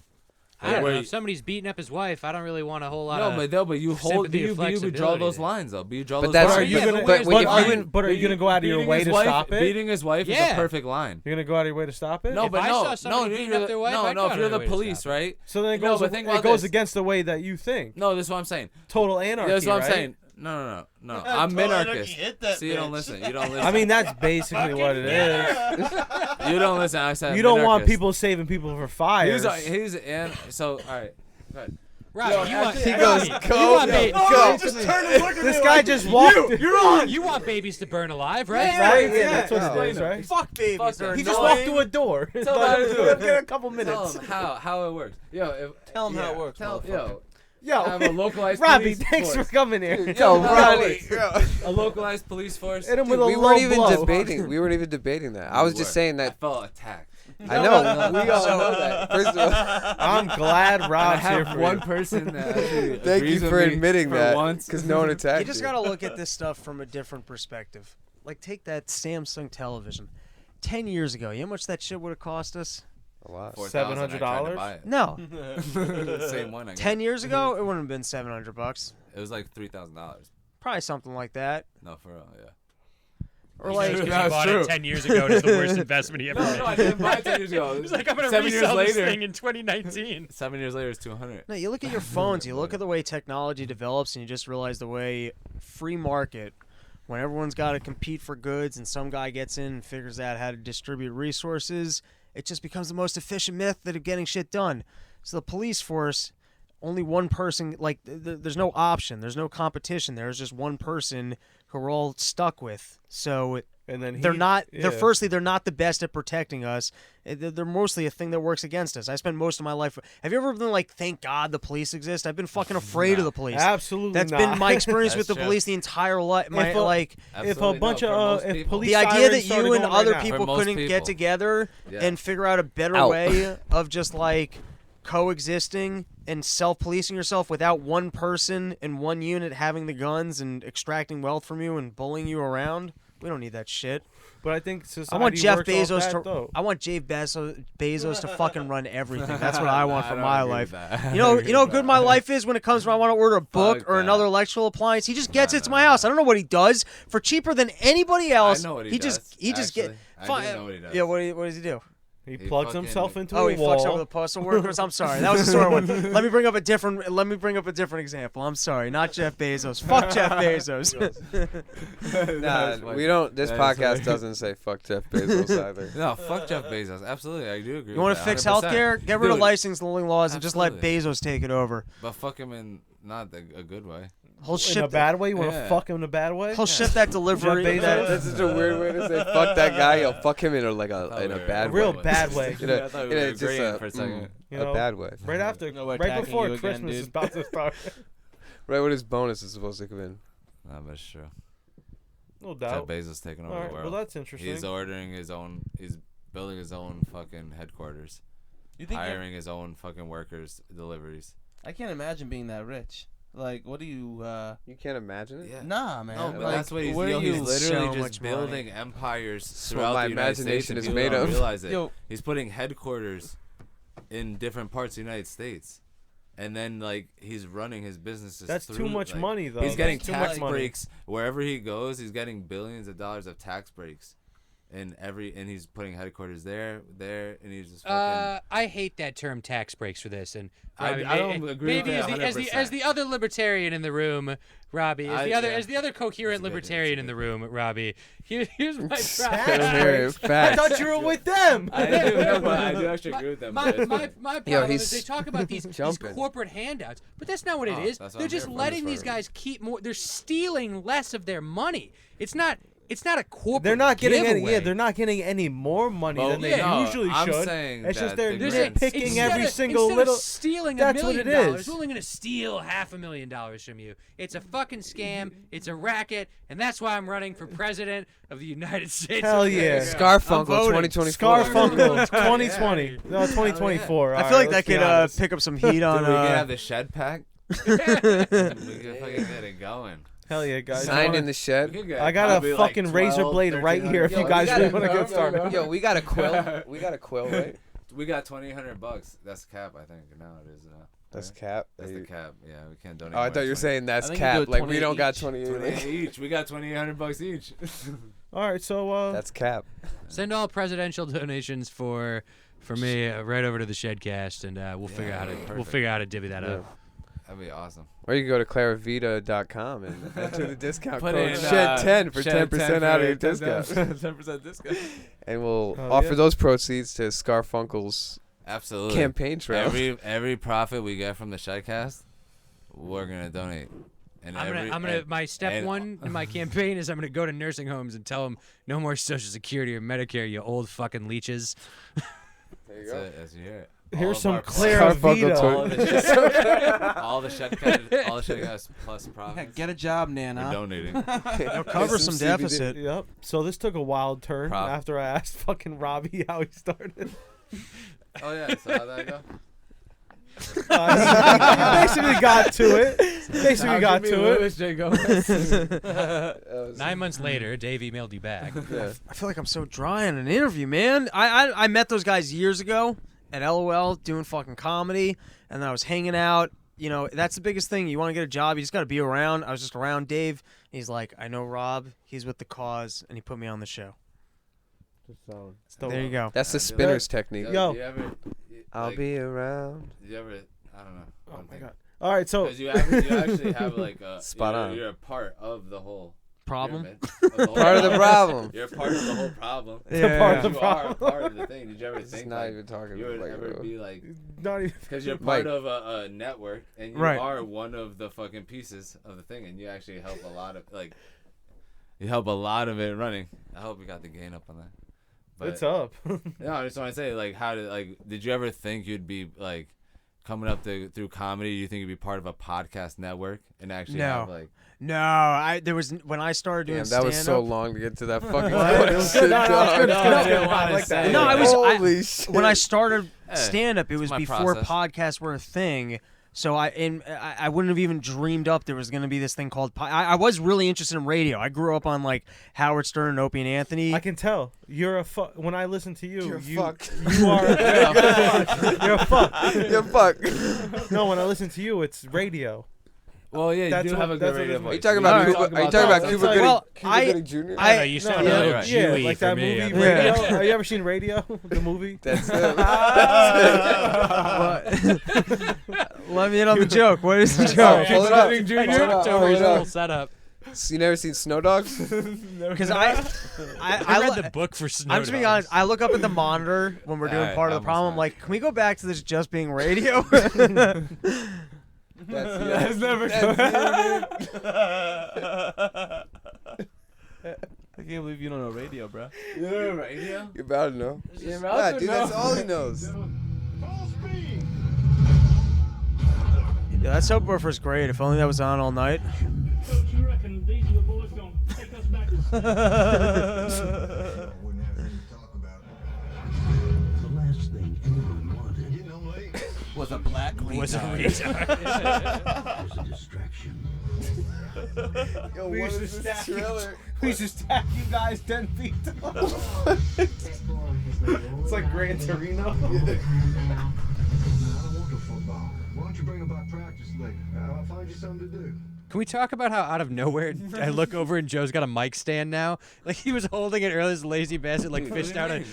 Speaker 7: I don't know. If somebody's beating up his wife, I don't really want a whole lot of
Speaker 6: but you hold you draw those
Speaker 7: there.
Speaker 6: lines though. You draw
Speaker 3: But
Speaker 6: those
Speaker 3: that's-
Speaker 6: lines.
Speaker 2: But are you gonna go out of your way to stop it?
Speaker 6: Beating his wife is a perfect line.
Speaker 2: You're gonna go out of your way to stop it?
Speaker 6: No,
Speaker 7: If
Speaker 6: but
Speaker 7: I
Speaker 6: no,
Speaker 7: saw somebody beating up their wife, I'd go
Speaker 6: if
Speaker 7: out
Speaker 6: you're
Speaker 7: of
Speaker 6: the
Speaker 7: my way to
Speaker 6: police,
Speaker 7: stop it.
Speaker 6: right?
Speaker 2: So then
Speaker 6: No, but think about
Speaker 2: it goes
Speaker 6: this.
Speaker 2: against the way that you think.
Speaker 6: No, this is what I'm saying.
Speaker 2: Total anarchy.
Speaker 6: That's what I'm
Speaker 2: right?
Speaker 6: saying. No. I'm minarchist. See, you don't listen. You don't listen.
Speaker 2: I mean, that's basically what it is.
Speaker 6: You don't listen. I said
Speaker 2: You don't want
Speaker 6: minarchist.
Speaker 2: people saving people for fires.
Speaker 6: So all right. Go ahead.
Speaker 7: Robbie, you want
Speaker 3: He goes,
Speaker 7: you
Speaker 3: go,
Speaker 7: want
Speaker 3: go,
Speaker 7: ba-
Speaker 3: go.
Speaker 2: This guy just walked.
Speaker 7: you want babies to burn alive, right?
Speaker 2: Right? Yeah, that's what it is, right?
Speaker 5: Fuck babies.
Speaker 6: Fuck
Speaker 5: They're
Speaker 6: them.
Speaker 2: He just
Speaker 5: annoying.
Speaker 2: walked through a door.
Speaker 6: Tell him how to do it.
Speaker 2: Get a couple
Speaker 6: Tell
Speaker 2: minutes.
Speaker 6: him how it works.
Speaker 1: Tell him how it works.
Speaker 6: Have a localized
Speaker 2: Robbie,
Speaker 6: police
Speaker 2: thanks
Speaker 6: force.
Speaker 2: for coming here.
Speaker 3: Yo, Robbie.
Speaker 6: A localized police force.
Speaker 2: Hit him with a
Speaker 3: We
Speaker 2: low
Speaker 3: weren't even
Speaker 2: blow.
Speaker 3: debating. We weren't even debating that. I was just saying
Speaker 6: I
Speaker 3: that.
Speaker 6: felt attacked.
Speaker 3: I know. We all know that. First of all,
Speaker 2: I'm glad
Speaker 6: I
Speaker 2: Rob's here
Speaker 6: have
Speaker 2: for
Speaker 6: one
Speaker 2: you.
Speaker 6: person that actually
Speaker 3: thank you
Speaker 6: agrees with
Speaker 3: for
Speaker 6: me
Speaker 3: admitting
Speaker 6: for
Speaker 3: that.
Speaker 6: once.
Speaker 3: Because no one attacked
Speaker 5: You just gotta look at this stuff from a different perspective. Like, take that Samsung television. 10 years ago, you know how much that shit would have cost us?
Speaker 3: A lot.
Speaker 6: $4,000, I tried to
Speaker 2: $700?
Speaker 6: buy it.
Speaker 5: No.
Speaker 6: Same one. I got.
Speaker 5: 10 years ago, it wouldn't have been $700.
Speaker 6: It was like $3,000.
Speaker 5: Probably something like that.
Speaker 6: No, for real. Yeah.
Speaker 5: Or like,
Speaker 7: Just 'cause
Speaker 6: That's
Speaker 7: he bought
Speaker 6: true.
Speaker 7: it 10 years ago, and it's the worst investment he ever made.
Speaker 6: No, I didn't buy it 10 years ago.
Speaker 7: He's like, I'm gonna
Speaker 6: 7 years
Speaker 7: resell this
Speaker 6: later.
Speaker 7: thing in 2019.
Speaker 6: 7 years later, it's 200.
Speaker 5: no, you look at your phones, you look at the way technology develops, and you just realize the way free market, when everyone's got to compete for goods and some guy gets in and figures out how to distribute resources, it just becomes the most efficient method of getting shit done. So the police force, only one person, like, there's no option, there's no competition, there's just one person who we're all stuck with. So
Speaker 2: And then
Speaker 5: they're not. They're
Speaker 2: yeah.
Speaker 5: firstly, they're not the best at protecting us. They're mostly a thing that works against us. I spent most of my life. Have you ever been like, thank God the police exist? I've been fucking afraid of the police.
Speaker 2: Absolutely
Speaker 5: That's
Speaker 2: not.
Speaker 5: been my experience with
Speaker 6: That's
Speaker 5: the
Speaker 6: true.
Speaker 5: police the entire life. My
Speaker 2: If a-
Speaker 5: like
Speaker 2: If a
Speaker 6: Absolutely
Speaker 2: bunch
Speaker 6: no, for
Speaker 2: of
Speaker 6: most
Speaker 2: if
Speaker 6: people.
Speaker 2: police
Speaker 5: the idea
Speaker 2: sirens
Speaker 5: that
Speaker 2: started
Speaker 5: you and
Speaker 2: going right
Speaker 5: other
Speaker 2: now-
Speaker 5: people
Speaker 6: For most
Speaker 5: couldn't get
Speaker 6: people.
Speaker 5: together
Speaker 6: Yeah.
Speaker 5: and figure out a better
Speaker 3: Ow.
Speaker 5: way of just like coexisting and self-policing yourself without one person in one unit having the guns and extracting wealth from you and bullying you around. We don't need that shit.
Speaker 2: But I think society
Speaker 5: I want Jeff
Speaker 2: works off
Speaker 5: Bezos
Speaker 2: that,
Speaker 5: to.
Speaker 2: though.
Speaker 5: I want Jeff Bezos to fucking run everything. That's what I want
Speaker 6: I
Speaker 5: for
Speaker 6: don't
Speaker 5: my
Speaker 6: agree
Speaker 5: life.
Speaker 6: with that.
Speaker 5: You know how good my life is when it comes when I want to order a book
Speaker 6: Fuck
Speaker 5: or
Speaker 6: that.
Speaker 5: another electrical appliance. He just gets it to
Speaker 6: No.
Speaker 5: my house. I don't know what he does for cheaper than anybody else.
Speaker 6: I know what he
Speaker 5: just
Speaker 6: does,
Speaker 5: he just get.
Speaker 6: actually. I do know what he does.
Speaker 5: Yeah, what does he do?
Speaker 2: He
Speaker 6: He
Speaker 2: plugs
Speaker 6: fucking-
Speaker 2: himself into
Speaker 5: Oh,
Speaker 2: a
Speaker 5: he
Speaker 2: wall.
Speaker 5: fucks over the postal workers. I'm sorry, that was a sore one. Let me bring up a different example. I'm sorry, not Jeff Bezos. Fuck Jeff Bezos.
Speaker 3: Nah, we don't. This
Speaker 6: That is
Speaker 3: podcast
Speaker 6: hilarious.
Speaker 3: doesn't say fuck Jeff Bezos either.
Speaker 6: No, fuck Jeff Bezos. Absolutely, I do agree.
Speaker 5: You want
Speaker 6: with
Speaker 5: to
Speaker 6: that,
Speaker 5: fix
Speaker 6: 100%.
Speaker 5: healthcare? Get rid of
Speaker 6: Dude,
Speaker 5: licensing laws and just let
Speaker 6: absolutely.
Speaker 5: Bezos take it over.
Speaker 6: But fuck him in not a good way.
Speaker 5: He'll
Speaker 2: In a
Speaker 5: ship.
Speaker 2: bad way? You want to
Speaker 6: Yeah.
Speaker 2: fuck him in a bad way?
Speaker 5: He'll ship that delivery.
Speaker 2: Jeff Bezos?
Speaker 5: that-
Speaker 3: That's such a weird way to say fuck that guy. Yo, fuck him in a bad
Speaker 2: real
Speaker 3: way.
Speaker 2: bad way.
Speaker 3: You know,
Speaker 6: I thought we
Speaker 3: you know,
Speaker 6: were
Speaker 3: just
Speaker 6: agreeing
Speaker 3: a,
Speaker 6: for a second.
Speaker 2: You
Speaker 3: a
Speaker 2: know,
Speaker 3: bad way.
Speaker 2: Right after,
Speaker 1: No, we're
Speaker 2: right
Speaker 1: attacking
Speaker 2: before
Speaker 1: you again,
Speaker 2: Christmas
Speaker 1: dude.
Speaker 2: is about to start.
Speaker 3: Right when his bonus is supposed to come in.
Speaker 6: Nah, but it's true.
Speaker 2: No
Speaker 6: Jeff
Speaker 2: doubt.
Speaker 6: Bezos taking over
Speaker 2: All right,
Speaker 6: the
Speaker 2: well
Speaker 6: world.
Speaker 2: that's interesting.
Speaker 6: He's ordering his own. He's building his own fucking headquarters.
Speaker 1: You think?
Speaker 6: Hiring his own fucking workers, deliveries.
Speaker 1: I can't imagine being that rich. Like, what do you?
Speaker 3: You can't imagine it?
Speaker 6: Yeah.
Speaker 1: Nah, man.
Speaker 6: No, but
Speaker 1: like,
Speaker 6: that's what he's,
Speaker 1: where
Speaker 6: yo,
Speaker 1: are
Speaker 6: he's
Speaker 1: you?
Speaker 6: literally
Speaker 5: So
Speaker 6: just
Speaker 5: much money.
Speaker 6: building empires
Speaker 3: what
Speaker 6: throughout
Speaker 3: my
Speaker 6: the United States.
Speaker 3: imagination
Speaker 6: and
Speaker 3: is
Speaker 6: people
Speaker 3: made
Speaker 6: don't
Speaker 3: of.
Speaker 6: realize it.
Speaker 1: Yo,
Speaker 6: He's putting headquarters in different parts of the United States, and then like he's running his businesses.
Speaker 2: That's
Speaker 6: through,
Speaker 2: too much
Speaker 6: like,
Speaker 2: money, though.
Speaker 6: He's getting
Speaker 2: That's too
Speaker 6: tax
Speaker 2: much money.
Speaker 6: breaks wherever he goes. He's getting billions of dollars of tax breaks, and he's putting headquarters there, and he's just fucking.
Speaker 7: I hate that term tax breaks for this, and
Speaker 6: I
Speaker 7: Robbie,
Speaker 6: don't agree with
Speaker 7: maybe
Speaker 6: that
Speaker 7: as the other libertarian in the room, Robbie,
Speaker 6: Yeah.
Speaker 7: as the other coherent
Speaker 6: That's a good-
Speaker 7: libertarian
Speaker 6: that's a
Speaker 7: in the
Speaker 6: good
Speaker 7: room, Robbie. Here's my problem.
Speaker 3: Very
Speaker 2: I
Speaker 3: fast.
Speaker 2: thought you were with them.
Speaker 6: I do, no, but I do actually agree with them.
Speaker 7: My
Speaker 6: but it's-
Speaker 7: problem
Speaker 3: he's
Speaker 7: is they talk about these
Speaker 3: jumping.
Speaker 7: corporate handouts, but that's not what it
Speaker 6: Oh,
Speaker 7: is.
Speaker 6: that's what
Speaker 7: They're
Speaker 6: I'm
Speaker 7: just
Speaker 6: here for.
Speaker 7: letting
Speaker 3: I'm
Speaker 7: these
Speaker 3: just for-
Speaker 7: guys keep more. They're stealing less of their money. It's not a corporate.
Speaker 2: They're not getting any.
Speaker 7: giveaway.
Speaker 2: Yeah, they're not getting any more money
Speaker 6: Well,
Speaker 2: than they
Speaker 6: no,
Speaker 2: usually
Speaker 6: I'm
Speaker 2: should.
Speaker 6: saying
Speaker 2: It's just
Speaker 6: that
Speaker 2: they're
Speaker 6: the
Speaker 7: They're
Speaker 6: grand-
Speaker 2: picking
Speaker 7: instead
Speaker 2: every
Speaker 7: of-
Speaker 2: single
Speaker 7: instead
Speaker 2: little.
Speaker 7: Of stealing
Speaker 2: That's
Speaker 7: $1
Speaker 2: what
Speaker 7: million,
Speaker 2: it is.
Speaker 7: we're only going to steal $500,000 from you. It's a fucking scam. It's a racket, and that's why I'm running for president of the United States.
Speaker 2: Hell
Speaker 7: of
Speaker 2: yeah.
Speaker 7: America.
Speaker 3: Scarfunkle
Speaker 5: voting.
Speaker 3: 2024.
Speaker 2: Scarfunkle 2020. No, 2024.
Speaker 5: I feel like that could pick up some heat on.
Speaker 6: Dude, we can have the shed pack. We can fucking get it going.
Speaker 2: Hell yeah, guys.
Speaker 3: Signed in the
Speaker 6: We
Speaker 3: shed.
Speaker 6: could get
Speaker 2: I got a
Speaker 6: probably, like,
Speaker 2: fucking razor
Speaker 6: 12,
Speaker 2: blade right here if you
Speaker 6: 1,300
Speaker 2: guys
Speaker 3: gotta-
Speaker 2: really want to
Speaker 3: no,
Speaker 2: get started.
Speaker 3: Yo, we got a quill. We got a quill, right?
Speaker 6: We got $2,800. That's cap, I think. Now it is.
Speaker 3: That's cap.
Speaker 6: That's the cap. Yeah, we can't donate.
Speaker 3: Oh, I
Speaker 6: more
Speaker 3: thought
Speaker 6: than
Speaker 3: you were
Speaker 6: 20.
Speaker 3: saying that's
Speaker 1: I think you do
Speaker 3: cap.
Speaker 1: it
Speaker 3: Like we
Speaker 1: 28
Speaker 3: don't got
Speaker 1: each.
Speaker 3: 28
Speaker 6: $28 each. We got $2,800 each.
Speaker 2: All right, so
Speaker 3: That's cap.
Speaker 7: Send all presidential donations for me right over to the ShedCast, and we'll figure out how to
Speaker 6: perfect.
Speaker 7: divvy that
Speaker 3: Yeah.
Speaker 7: up.
Speaker 6: That'd be awesome.
Speaker 3: Or you can go to claravita.com and enter the discount
Speaker 6: Put
Speaker 3: code
Speaker 6: in,
Speaker 3: SHED10 for
Speaker 6: Shed
Speaker 3: 10% out of your discount.
Speaker 6: 10% discount.
Speaker 3: And we'll
Speaker 2: Oh,
Speaker 3: offer
Speaker 2: yeah.
Speaker 3: those proceeds to Scarfunkle's
Speaker 6: Absolutely.
Speaker 3: campaign trail.
Speaker 6: Every profit we get from the ShedCast, we're gonna donate. And
Speaker 7: I'm gonna. My step one in my campaign is I'm gonna go to nursing homes and tell them no more Social Security or Medicare, you old fucking leeches.
Speaker 3: There you
Speaker 6: That's
Speaker 3: go.
Speaker 6: it, as you hear it.
Speaker 2: here's
Speaker 6: of
Speaker 2: some
Speaker 6: our-
Speaker 2: Claravita.
Speaker 6: all the ShedCast plus
Speaker 1: Yeah,
Speaker 6: profits.
Speaker 1: get a job,
Speaker 6: We're
Speaker 1: Nana.
Speaker 6: donating.
Speaker 5: It'll cover some
Speaker 3: CBD.
Speaker 5: deficit.
Speaker 2: Yep. So this took a wild turn
Speaker 6: Prop.
Speaker 2: after I asked fucking Robbie how he started.
Speaker 6: Oh yeah, so how'd that go?
Speaker 2: Basically got to it. Basically got to it.
Speaker 3: That was-
Speaker 7: 9 months later, Dave emailed you back.
Speaker 3: yeah.
Speaker 5: I feel like I'm so dry in an interview, man. I met those guys years ago at LOL doing fucking comedy, and then I was hanging out. You know, that's the biggest thing. You want to get a job, you just got to be around. I was just around Dave. He's like, I know Rob. He's with the cause, and he put me on the show. There you go.
Speaker 3: That's the
Speaker 6: Yeah,
Speaker 3: spinner's technique.
Speaker 2: Yo.
Speaker 3: I'll be around.
Speaker 6: You ever? I don't know.
Speaker 2: Oh my god. All right, so
Speaker 6: Because you actually have like a
Speaker 3: Spot on.
Speaker 6: You're a part of the whole
Speaker 5: Problem?
Speaker 6: pyramid, of the whole
Speaker 3: Part of the problem.
Speaker 6: You're a part of the whole problem.
Speaker 5: Yeah.
Speaker 2: part of the
Speaker 6: You
Speaker 2: problem.
Speaker 6: are a part of the thing. Did you ever
Speaker 3: It's
Speaker 6: think
Speaker 3: not
Speaker 6: like,
Speaker 3: even talking
Speaker 6: you would
Speaker 3: like
Speaker 6: ever be like,
Speaker 2: not even.
Speaker 6: because you're
Speaker 3: Mike.
Speaker 6: part of a network and you
Speaker 5: Right.
Speaker 6: are one of the fucking pieces of the thing, and you actually help a lot of you help a lot of it running. I hope you got the gain up on that. But,
Speaker 2: It's up.
Speaker 6: No, I just want to say did you ever think you'd be like coming up through comedy? Do you think you'd be part of a podcast network and actually
Speaker 5: No.
Speaker 6: have like?
Speaker 5: No, there was when I started doing
Speaker 3: Damn, that was so
Speaker 5: stand-up-
Speaker 3: long to get to that fucking
Speaker 2: It was good. No, no, it's good. It's good. It's good.
Speaker 6: No,
Speaker 2: I like that.
Speaker 5: No, I
Speaker 3: Holy shit.
Speaker 5: when I started
Speaker 6: Hey,
Speaker 5: stand-up, it was
Speaker 6: my
Speaker 5: before
Speaker 6: process.
Speaker 5: podcasts were a thing. So I wouldn't have even dreamed up there was going to be this thing called. I was really interested in radio. I grew up on like Howard Stern and Opie and Anthony.
Speaker 2: I can tell you're a fuck. When I listen to you,
Speaker 3: You're a
Speaker 2: you
Speaker 3: fuck.
Speaker 2: you are. You're a fuck.
Speaker 3: Yeah, fuck.
Speaker 2: No, when I listen to you, it's radio.
Speaker 6: Well, yeah,
Speaker 2: That's
Speaker 6: you do
Speaker 2: what-
Speaker 6: have a
Speaker 2: that's
Speaker 6: good
Speaker 2: what
Speaker 6: radio
Speaker 2: it is.
Speaker 6: voice.
Speaker 3: Are you talking
Speaker 6: We
Speaker 3: about
Speaker 6: can
Speaker 3: Cuba?
Speaker 6: talk
Speaker 3: Are you talking about
Speaker 6: that.
Speaker 3: Cuba
Speaker 2: Well,
Speaker 3: Gooding? Cuba Gooding Jr.?
Speaker 7: I know you sound
Speaker 2: yeah,
Speaker 7: a little
Speaker 6: right.
Speaker 2: yeah,
Speaker 7: Jewy
Speaker 2: like
Speaker 7: for
Speaker 2: that
Speaker 7: me.
Speaker 2: movie
Speaker 7: I'm-
Speaker 2: Radio. Have you ever seen Radio? The movie.
Speaker 3: That's it.
Speaker 5: Let me in on the joke. What is the
Speaker 3: Oh,
Speaker 5: joke?
Speaker 3: pull it up.
Speaker 6: Jr.?
Speaker 3: Pull it up.
Speaker 7: It's
Speaker 3: Pull
Speaker 7: over
Speaker 3: it
Speaker 7: his whole
Speaker 3: up.
Speaker 7: setup.
Speaker 3: So you never seen Snow Dogs?
Speaker 5: Because
Speaker 7: I read
Speaker 5: lo-
Speaker 7: the book for Snow
Speaker 5: I'm just being
Speaker 7: Dogs.
Speaker 5: honest. I look up at the monitor when we're doing
Speaker 6: Alright,
Speaker 5: part of the
Speaker 6: I'm
Speaker 5: problem. I'm
Speaker 6: listening.
Speaker 5: like, can we go back to this just being radio?
Speaker 3: That's
Speaker 6: never
Speaker 1: I can't believe you don't know radio, bro.
Speaker 6: You know radio?
Speaker 3: You're about to know.
Speaker 6: You're
Speaker 3: Nah,
Speaker 6: about to
Speaker 3: dude,
Speaker 6: know.
Speaker 3: that's all he knows.
Speaker 5: Yeah, that soap was great. If only that was on all night.
Speaker 8: Coach, you reckon these are the boys going to take us back to
Speaker 9: Wouldn't have anything to talk about. The last thing anyone wanted. Getting home late.
Speaker 1: Was a black
Speaker 7: Was a
Speaker 1: retard.
Speaker 7: retard.
Speaker 9: Was a distraction.
Speaker 3: Yo,
Speaker 2: We
Speaker 3: what
Speaker 2: used
Speaker 3: is
Speaker 2: to
Speaker 3: this
Speaker 2: stack
Speaker 3: trailer?
Speaker 2: We should stack you guys 10 feet tall. It's like Gran Torino.
Speaker 9: I don't want the football. Why don't you bring about practice later? I'll find you something to do.
Speaker 7: Can we talk about how out of nowhere I look over and Joe's got a mic stand now? Like he was holding it earlier, this lazy bastard like fished out a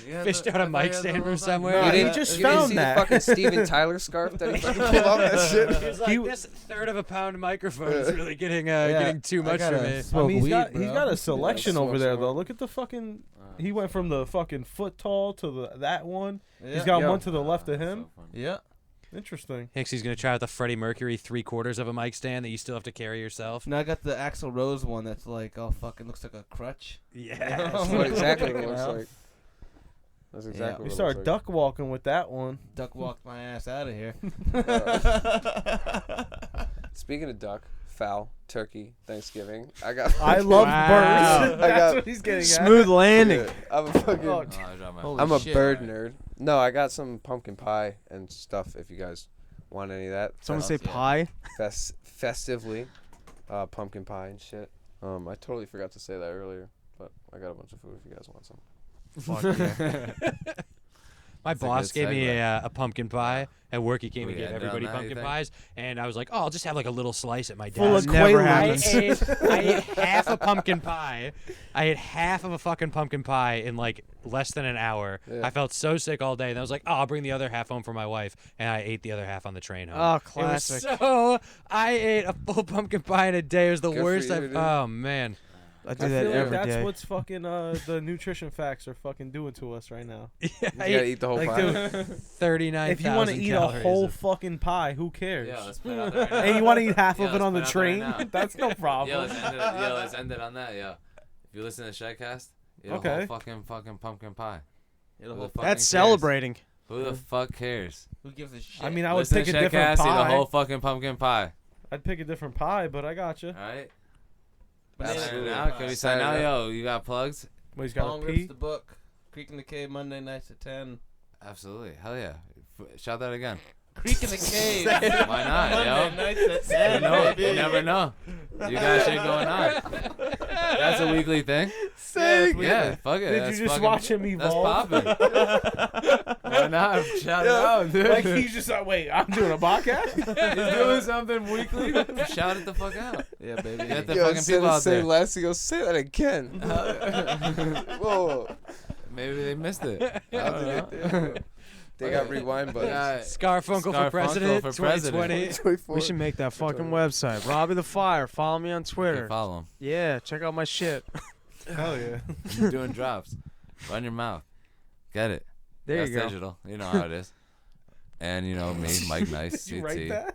Speaker 7: mic stand from somewhere.
Speaker 2: Nah,
Speaker 3: You
Speaker 2: he
Speaker 3: didn't,
Speaker 2: just
Speaker 3: you didn't
Speaker 2: found
Speaker 3: see
Speaker 2: that.
Speaker 3: the fucking Steven Tyler scarf that he fucking pulled off that shit?
Speaker 7: He was like, this third of a pound microphone is really getting too
Speaker 1: I
Speaker 7: much for
Speaker 1: gotta
Speaker 7: me.
Speaker 1: smoke
Speaker 2: he's
Speaker 1: weed,
Speaker 2: got
Speaker 1: bro.
Speaker 2: a selection
Speaker 3: Yeah,
Speaker 2: over
Speaker 3: smoke
Speaker 2: there
Speaker 3: some
Speaker 2: though.
Speaker 3: more.
Speaker 2: Look at the fucking. He went from the fucking foot tall to that one.
Speaker 1: Yeah.
Speaker 2: He's got
Speaker 3: Yo.
Speaker 2: one to the left of him.
Speaker 1: Yeah.
Speaker 2: Interesting.
Speaker 7: Hicksy's gonna try out the Freddie Mercury 3/4 of a mic stand that you still have to carry yourself.
Speaker 1: Now I got the Axl Rose one that's like, oh fucking looks like a crutch.
Speaker 7: Yeah.
Speaker 3: That's what exactly what it looks
Speaker 1: Yeah.
Speaker 3: like. That's exactly
Speaker 2: We
Speaker 3: what it
Speaker 2: started
Speaker 3: looks like.
Speaker 2: duck walking with that one.
Speaker 1: Duck walked my ass out of here.
Speaker 3: Speaking of duck, fowl, turkey, Thanksgiving, I got.
Speaker 2: I love
Speaker 5: Wow.
Speaker 2: birds.
Speaker 3: I
Speaker 2: That's
Speaker 3: got-
Speaker 2: what he's getting at.
Speaker 5: Smooth landing.
Speaker 3: Yeah, I'm a fucking.
Speaker 2: Oh,
Speaker 1: Holy
Speaker 3: I'm a
Speaker 1: shit.
Speaker 3: bird nerd. No, I got some pumpkin pie and stuff. If you guys want any of that,
Speaker 5: Someone say
Speaker 1: Yeah.
Speaker 5: pie.
Speaker 3: festively. pumpkin pie and shit. I totally forgot to say that earlier, but I got a bunch of food if you guys want some.
Speaker 5: Fuck yeah.
Speaker 7: My
Speaker 6: That's a
Speaker 7: boss
Speaker 6: good
Speaker 7: gave me
Speaker 6: segue.
Speaker 7: a pumpkin pie at work. He came
Speaker 6: We
Speaker 7: and gave
Speaker 6: ended on
Speaker 7: everybody
Speaker 6: that, you
Speaker 7: pumpkin
Speaker 6: think?
Speaker 7: pies, and I was like, "Oh, I'll just have like a little slice at my desk."
Speaker 2: Full of
Speaker 5: Never
Speaker 2: Quaaludes.
Speaker 5: happens.
Speaker 7: I ate half a pumpkin pie. I ate half of a fucking pumpkin pie in like less than an hour.
Speaker 3: Yeah.
Speaker 7: I felt so sick all day, and I was like, "Oh, I'll bring the other half home for my wife," and I ate the other half on the train home.
Speaker 5: Oh,
Speaker 7: It was
Speaker 5: classic.
Speaker 7: so I ate a full pumpkin pie in a day. It was the
Speaker 3: Good for
Speaker 7: worst
Speaker 3: you,
Speaker 7: I've.
Speaker 3: dude.
Speaker 7: Oh man.
Speaker 5: I do
Speaker 2: I
Speaker 5: that
Speaker 2: feel like
Speaker 5: every
Speaker 2: that's
Speaker 5: day.
Speaker 2: what's fucking the nutrition facts are fucking doing to us right now.
Speaker 7: Yeah,
Speaker 3: You
Speaker 7: I
Speaker 3: gotta
Speaker 7: ate
Speaker 3: eat the whole
Speaker 2: Like,
Speaker 3: pie.
Speaker 2: dude,
Speaker 7: 39,000
Speaker 2: if you want to eat a
Speaker 7: calories
Speaker 2: whole
Speaker 7: of-
Speaker 2: fucking pie, who cares?
Speaker 6: Yeah, let's put it out there right now.
Speaker 2: And you want to eat half
Speaker 6: Yeah,
Speaker 2: of it
Speaker 6: let's
Speaker 2: on the
Speaker 6: put it out there
Speaker 2: train?
Speaker 6: right now.
Speaker 2: That's no problem.
Speaker 6: Let's end it on that, yo. If you listen to ShedCast, eat a
Speaker 2: Okay.
Speaker 6: whole fucking pumpkin pie.
Speaker 1: It'll
Speaker 6: Who the
Speaker 1: hold-
Speaker 6: fuck
Speaker 5: That's
Speaker 6: cares?
Speaker 5: celebrating.
Speaker 6: Who the fuck cares?
Speaker 1: Who gives a shit?
Speaker 2: I mean, I would
Speaker 6: Listen
Speaker 2: pick
Speaker 6: to
Speaker 2: a different
Speaker 6: ShedCast, eat a
Speaker 2: pie.
Speaker 6: whole fucking pumpkin pie.
Speaker 2: I'd pick a different pie, but I got you.
Speaker 6: Alright?
Speaker 1: Banana
Speaker 6: Sign
Speaker 3: Absolutely.
Speaker 6: out. Can we sign out?
Speaker 3: Sign it
Speaker 6: Yo, you got plugs?
Speaker 2: Well, he's
Speaker 1: Long
Speaker 2: got a
Speaker 1: Rips
Speaker 2: pee.
Speaker 1: the book. Creek in the Cave Monday nights at 10.
Speaker 6: Absolutely. Hell yeah. Shout that again.
Speaker 1: Creek in the Cave.
Speaker 6: Why not, yo?
Speaker 1: Monday nights at
Speaker 6: You
Speaker 1: 10.
Speaker 6: know,
Speaker 1: baby.
Speaker 6: you never know. You got shit going on. That's a weekly thing.
Speaker 2: Sick.
Speaker 6: Yeah, fuck it.
Speaker 2: Did
Speaker 6: That's
Speaker 2: you just
Speaker 6: fucking-
Speaker 2: watch him
Speaker 6: That's
Speaker 2: evolve?
Speaker 6: popping. Why not? Shout it out, dude.
Speaker 2: Like he's just like, wait, I'm doing a podcast.
Speaker 6: He's doing something weekly. Shout it the fuck out.
Speaker 1: Yeah, baby.
Speaker 6: Get the
Speaker 3: Yo,
Speaker 6: fucking
Speaker 3: instead
Speaker 6: people
Speaker 3: of
Speaker 6: out
Speaker 3: saying
Speaker 6: there.
Speaker 3: last, he goes, say that again. Whoa.
Speaker 6: Maybe they missed it. I
Speaker 3: How
Speaker 6: don't
Speaker 3: did
Speaker 6: know.
Speaker 3: They got rewind buttons.
Speaker 6: Yeah,
Speaker 7: Scarfunkle for
Speaker 6: Scarfunkle
Speaker 7: president,
Speaker 6: for president.
Speaker 7: 2020.
Speaker 5: We should make that fucking website. Robbie the Fire. Follow me on
Speaker 6: you
Speaker 5: Twitter.
Speaker 6: can follow him.
Speaker 5: Yeah, check out my shit.
Speaker 2: Hell yeah.
Speaker 6: You're doing drops. Run your mouth. Get it.
Speaker 5: There
Speaker 6: That's
Speaker 5: you go.
Speaker 6: digital. You know how it is. And you know me, Mike Nice,
Speaker 2: Did you
Speaker 6: CT.
Speaker 2: write that?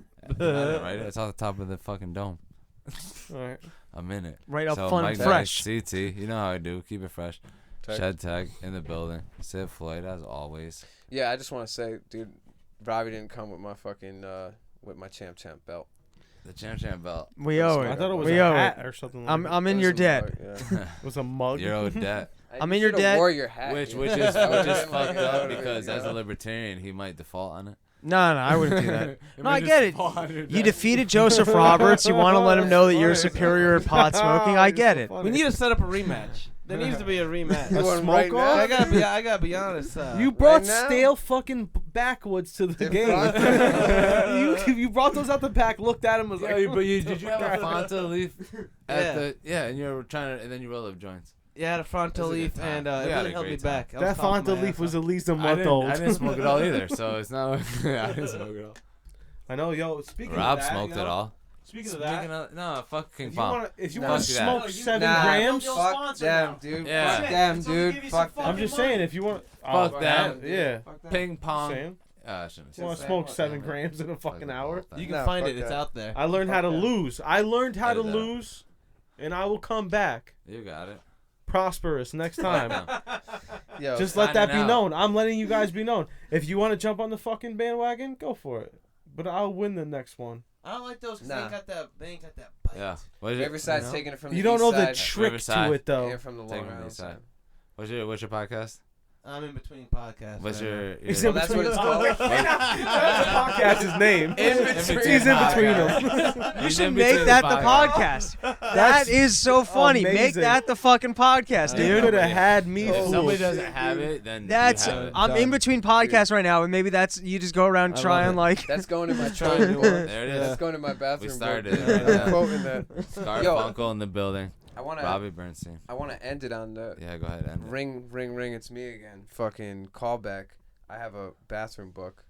Speaker 6: Right? It's on the top of the fucking dome.
Speaker 2: All right.
Speaker 6: I'm in it.
Speaker 5: Right up
Speaker 6: So
Speaker 5: fun
Speaker 6: Mike
Speaker 5: and fresh.
Speaker 6: Nice, CT. You know how I do. Keep it fresh.
Speaker 3: Tech.
Speaker 6: Shed Tag in the building. Sid Floyd as always.
Speaker 3: Yeah, I just want to say, dude, Robbie didn't come with my fucking with my champ belt.
Speaker 6: The champ belt.
Speaker 5: We owe
Speaker 2: I
Speaker 5: it.
Speaker 2: thought it was
Speaker 5: we
Speaker 2: a
Speaker 5: owe
Speaker 2: hat
Speaker 5: it.
Speaker 2: or something. Like
Speaker 5: I'm in your debt.
Speaker 2: It was a mug.
Speaker 6: You're owed debt.
Speaker 5: I'm in your debt.
Speaker 3: Wore your hat.
Speaker 6: Which
Speaker 3: you
Speaker 6: which
Speaker 3: know?
Speaker 6: is
Speaker 3: I would've
Speaker 6: fucked
Speaker 3: been like,
Speaker 6: up
Speaker 3: "Oh,
Speaker 6: because
Speaker 3: yeah."
Speaker 6: as a libertarian he might default on it.
Speaker 5: No, I wouldn't do that. No, I get it. You defeated Joseph Roberts. You want to let him know that you're superior at pot smoking. I get it.
Speaker 1: We need to set up a rematch. There needs to be a rematch.
Speaker 3: You want 'em
Speaker 2: smoke
Speaker 3: right
Speaker 2: off?
Speaker 3: now?
Speaker 1: I gotta be honest.
Speaker 2: You brought
Speaker 3: now?
Speaker 2: stale fucking backwoods to the game.
Speaker 3: Fanta.
Speaker 2: you brought those out the pack, looked at him, was like,
Speaker 6: Did you have a Fanta leaf at
Speaker 1: Yeah.
Speaker 6: and you were trying to and then you roll up joints.
Speaker 1: Yeah, the frontal
Speaker 6: It was a
Speaker 1: leaf,
Speaker 6: good time.
Speaker 1: and
Speaker 6: We
Speaker 1: it
Speaker 6: had
Speaker 1: really
Speaker 6: a
Speaker 1: held me
Speaker 6: great time.
Speaker 1: back. I was
Speaker 2: that
Speaker 1: coughing my
Speaker 2: Fanta leaf
Speaker 1: ass
Speaker 2: was
Speaker 1: off.
Speaker 2: at least a
Speaker 6: I
Speaker 2: month old.
Speaker 6: didn't smoke it all either, so it's not I didn't smoke it all.
Speaker 2: I know, yo. Speaking
Speaker 6: Rob
Speaker 2: of that,
Speaker 6: smoked
Speaker 2: yo,
Speaker 6: it all.
Speaker 2: Speaking of that,
Speaker 6: No, fucking
Speaker 2: if you
Speaker 6: bomb.
Speaker 2: want to
Speaker 3: Nah,
Speaker 2: wanna
Speaker 6: fuck that.
Speaker 2: smoke 7
Speaker 3: Nah,
Speaker 2: grams,
Speaker 3: Fuck them, dude.
Speaker 6: Yeah.
Speaker 3: Fuck them, dude. Fuck them.
Speaker 2: I'm just saying, if you want,
Speaker 6: Fuck them.
Speaker 2: Yeah,
Speaker 6: Ping pong.
Speaker 2: saying.
Speaker 6: I shouldn't
Speaker 2: You want
Speaker 6: say
Speaker 2: to smoke
Speaker 3: Fuck
Speaker 2: 7
Speaker 6: that.
Speaker 2: grams in a fucking hour?
Speaker 1: You can
Speaker 3: Nah,
Speaker 1: find
Speaker 3: fuck
Speaker 1: it. It's
Speaker 3: that.
Speaker 1: out there.
Speaker 2: I learned how to
Speaker 3: Fuck that.
Speaker 2: lose. I learned how to
Speaker 6: Edit that.
Speaker 2: lose, and I will come back
Speaker 6: You got it.
Speaker 2: prosperous next time.
Speaker 3: Yo,
Speaker 2: Just let that be
Speaker 6: signing out.
Speaker 2: known. I'm letting you guys be known. If you want to jump on the fucking bandwagon, go for it. But I'll win the next one.
Speaker 1: I don't like those 'cause
Speaker 3: Nah.
Speaker 1: they ain't got that bite.
Speaker 6: Yeah. What's your,
Speaker 3: Riverside's
Speaker 2: You know?
Speaker 3: taking it from
Speaker 2: You
Speaker 3: the
Speaker 2: don't
Speaker 3: east
Speaker 2: know the
Speaker 3: side
Speaker 2: trick
Speaker 6: Riverside.
Speaker 2: to it, though.
Speaker 3: and from the
Speaker 6: Take
Speaker 3: Long
Speaker 6: it from the
Speaker 3: Island
Speaker 6: east side.
Speaker 3: side.
Speaker 6: what's your podcast?
Speaker 1: I'm in between podcasts.
Speaker 6: What's
Speaker 1: right now.
Speaker 6: your
Speaker 2: He's
Speaker 6: your-
Speaker 2: in
Speaker 3: that's
Speaker 2: between
Speaker 3: what it's
Speaker 2: them.
Speaker 3: called.
Speaker 2: That's his name. He's in between them.
Speaker 5: You
Speaker 6: He's
Speaker 5: should
Speaker 6: in
Speaker 5: make
Speaker 6: between
Speaker 5: that
Speaker 6: the
Speaker 5: the podcast. That is so funny. Make
Speaker 2: amazing.
Speaker 5: that the fucking podcast,
Speaker 2: You
Speaker 5: dude.
Speaker 2: could have had me
Speaker 6: If
Speaker 2: fooled.
Speaker 6: somebody doesn't have it, then
Speaker 5: That's
Speaker 6: you have it.
Speaker 5: I'm in between podcasts right now, and maybe that's you just go around
Speaker 1: I
Speaker 5: trying
Speaker 1: love it.
Speaker 5: like
Speaker 3: That's going in my
Speaker 1: Trying
Speaker 3: toilet
Speaker 1: to
Speaker 3: book.
Speaker 6: There it
Speaker 3: That's
Speaker 6: is.
Speaker 3: going in my bathroom.
Speaker 6: We started
Speaker 3: book.
Speaker 6: it.
Speaker 3: I'm quoting that.
Speaker 6: Scarfunkle in the building.
Speaker 3: I wanna.
Speaker 6: Robbie Bernstein.
Speaker 3: I wanna end it on the
Speaker 6: Yeah, go ahead. End it.
Speaker 3: ring, ring, ring. It's me again. Fucking callback. I have a bathroom book.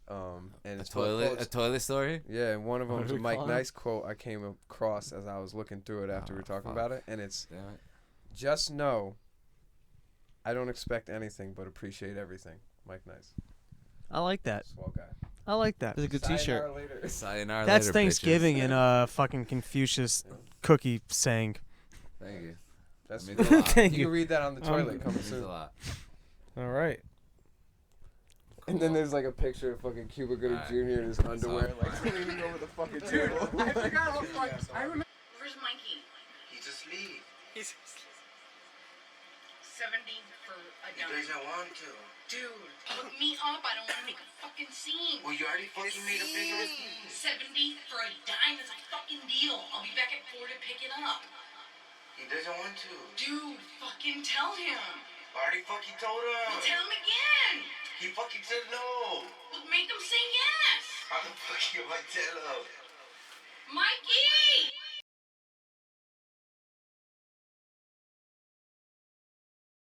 Speaker 3: And
Speaker 6: A
Speaker 3: it's full of
Speaker 6: toilet,
Speaker 3: quotes.
Speaker 6: a toilet story.
Speaker 3: Yeah, and one of
Speaker 6: What
Speaker 3: them's
Speaker 6: do
Speaker 3: a
Speaker 6: we
Speaker 3: Mike
Speaker 6: call it?
Speaker 3: Nice quote I came across as I was looking through it after we were
Speaker 6: Oh,
Speaker 3: talking
Speaker 6: fuck.
Speaker 3: about it, and it's
Speaker 6: Damn it.
Speaker 3: just know I don't expect anything but appreciate everything. Mike Nice,
Speaker 5: I like that.
Speaker 3: swell guy.
Speaker 5: I like that.
Speaker 1: It's a good T-shirt.
Speaker 3: Sayonara later.
Speaker 6: Sayonara
Speaker 5: That's
Speaker 6: later,
Speaker 5: Thanksgiving
Speaker 6: bitches.
Speaker 5: in fucking Confucius cookie saying.
Speaker 6: Thank you.
Speaker 3: That's
Speaker 6: That means a lot.
Speaker 2: Thank
Speaker 3: you
Speaker 2: you.
Speaker 3: can read that on the toilet coming
Speaker 6: Means a
Speaker 3: soon.
Speaker 6: lot.
Speaker 2: All right.
Speaker 3: And then there's like a picture of fucking Cuba Gooding
Speaker 6: Alright.
Speaker 3: Jr. in his underwear, like leaning over the fucking table.
Speaker 10: I remember. Where's Mikey?
Speaker 9: He's asleep.
Speaker 10: 70 for a
Speaker 9: He
Speaker 10: dime.
Speaker 9: doesn't want to.
Speaker 10: Dude, hook me up. I don't want to make a fucking scene.
Speaker 9: Well, you already fucking made a bigger scene.
Speaker 10: 70 for a dime is a fucking deal. deal. I'll be back at 4 to pick it up.
Speaker 11: He doesn't want to.
Speaker 10: Dude, fucking tell him.
Speaker 11: I already fucking told him.
Speaker 10: Well, tell him again.
Speaker 11: He fucking said no.
Speaker 10: Well, make him say yes.
Speaker 11: How the fuck am I tell him?
Speaker 10: Mikey!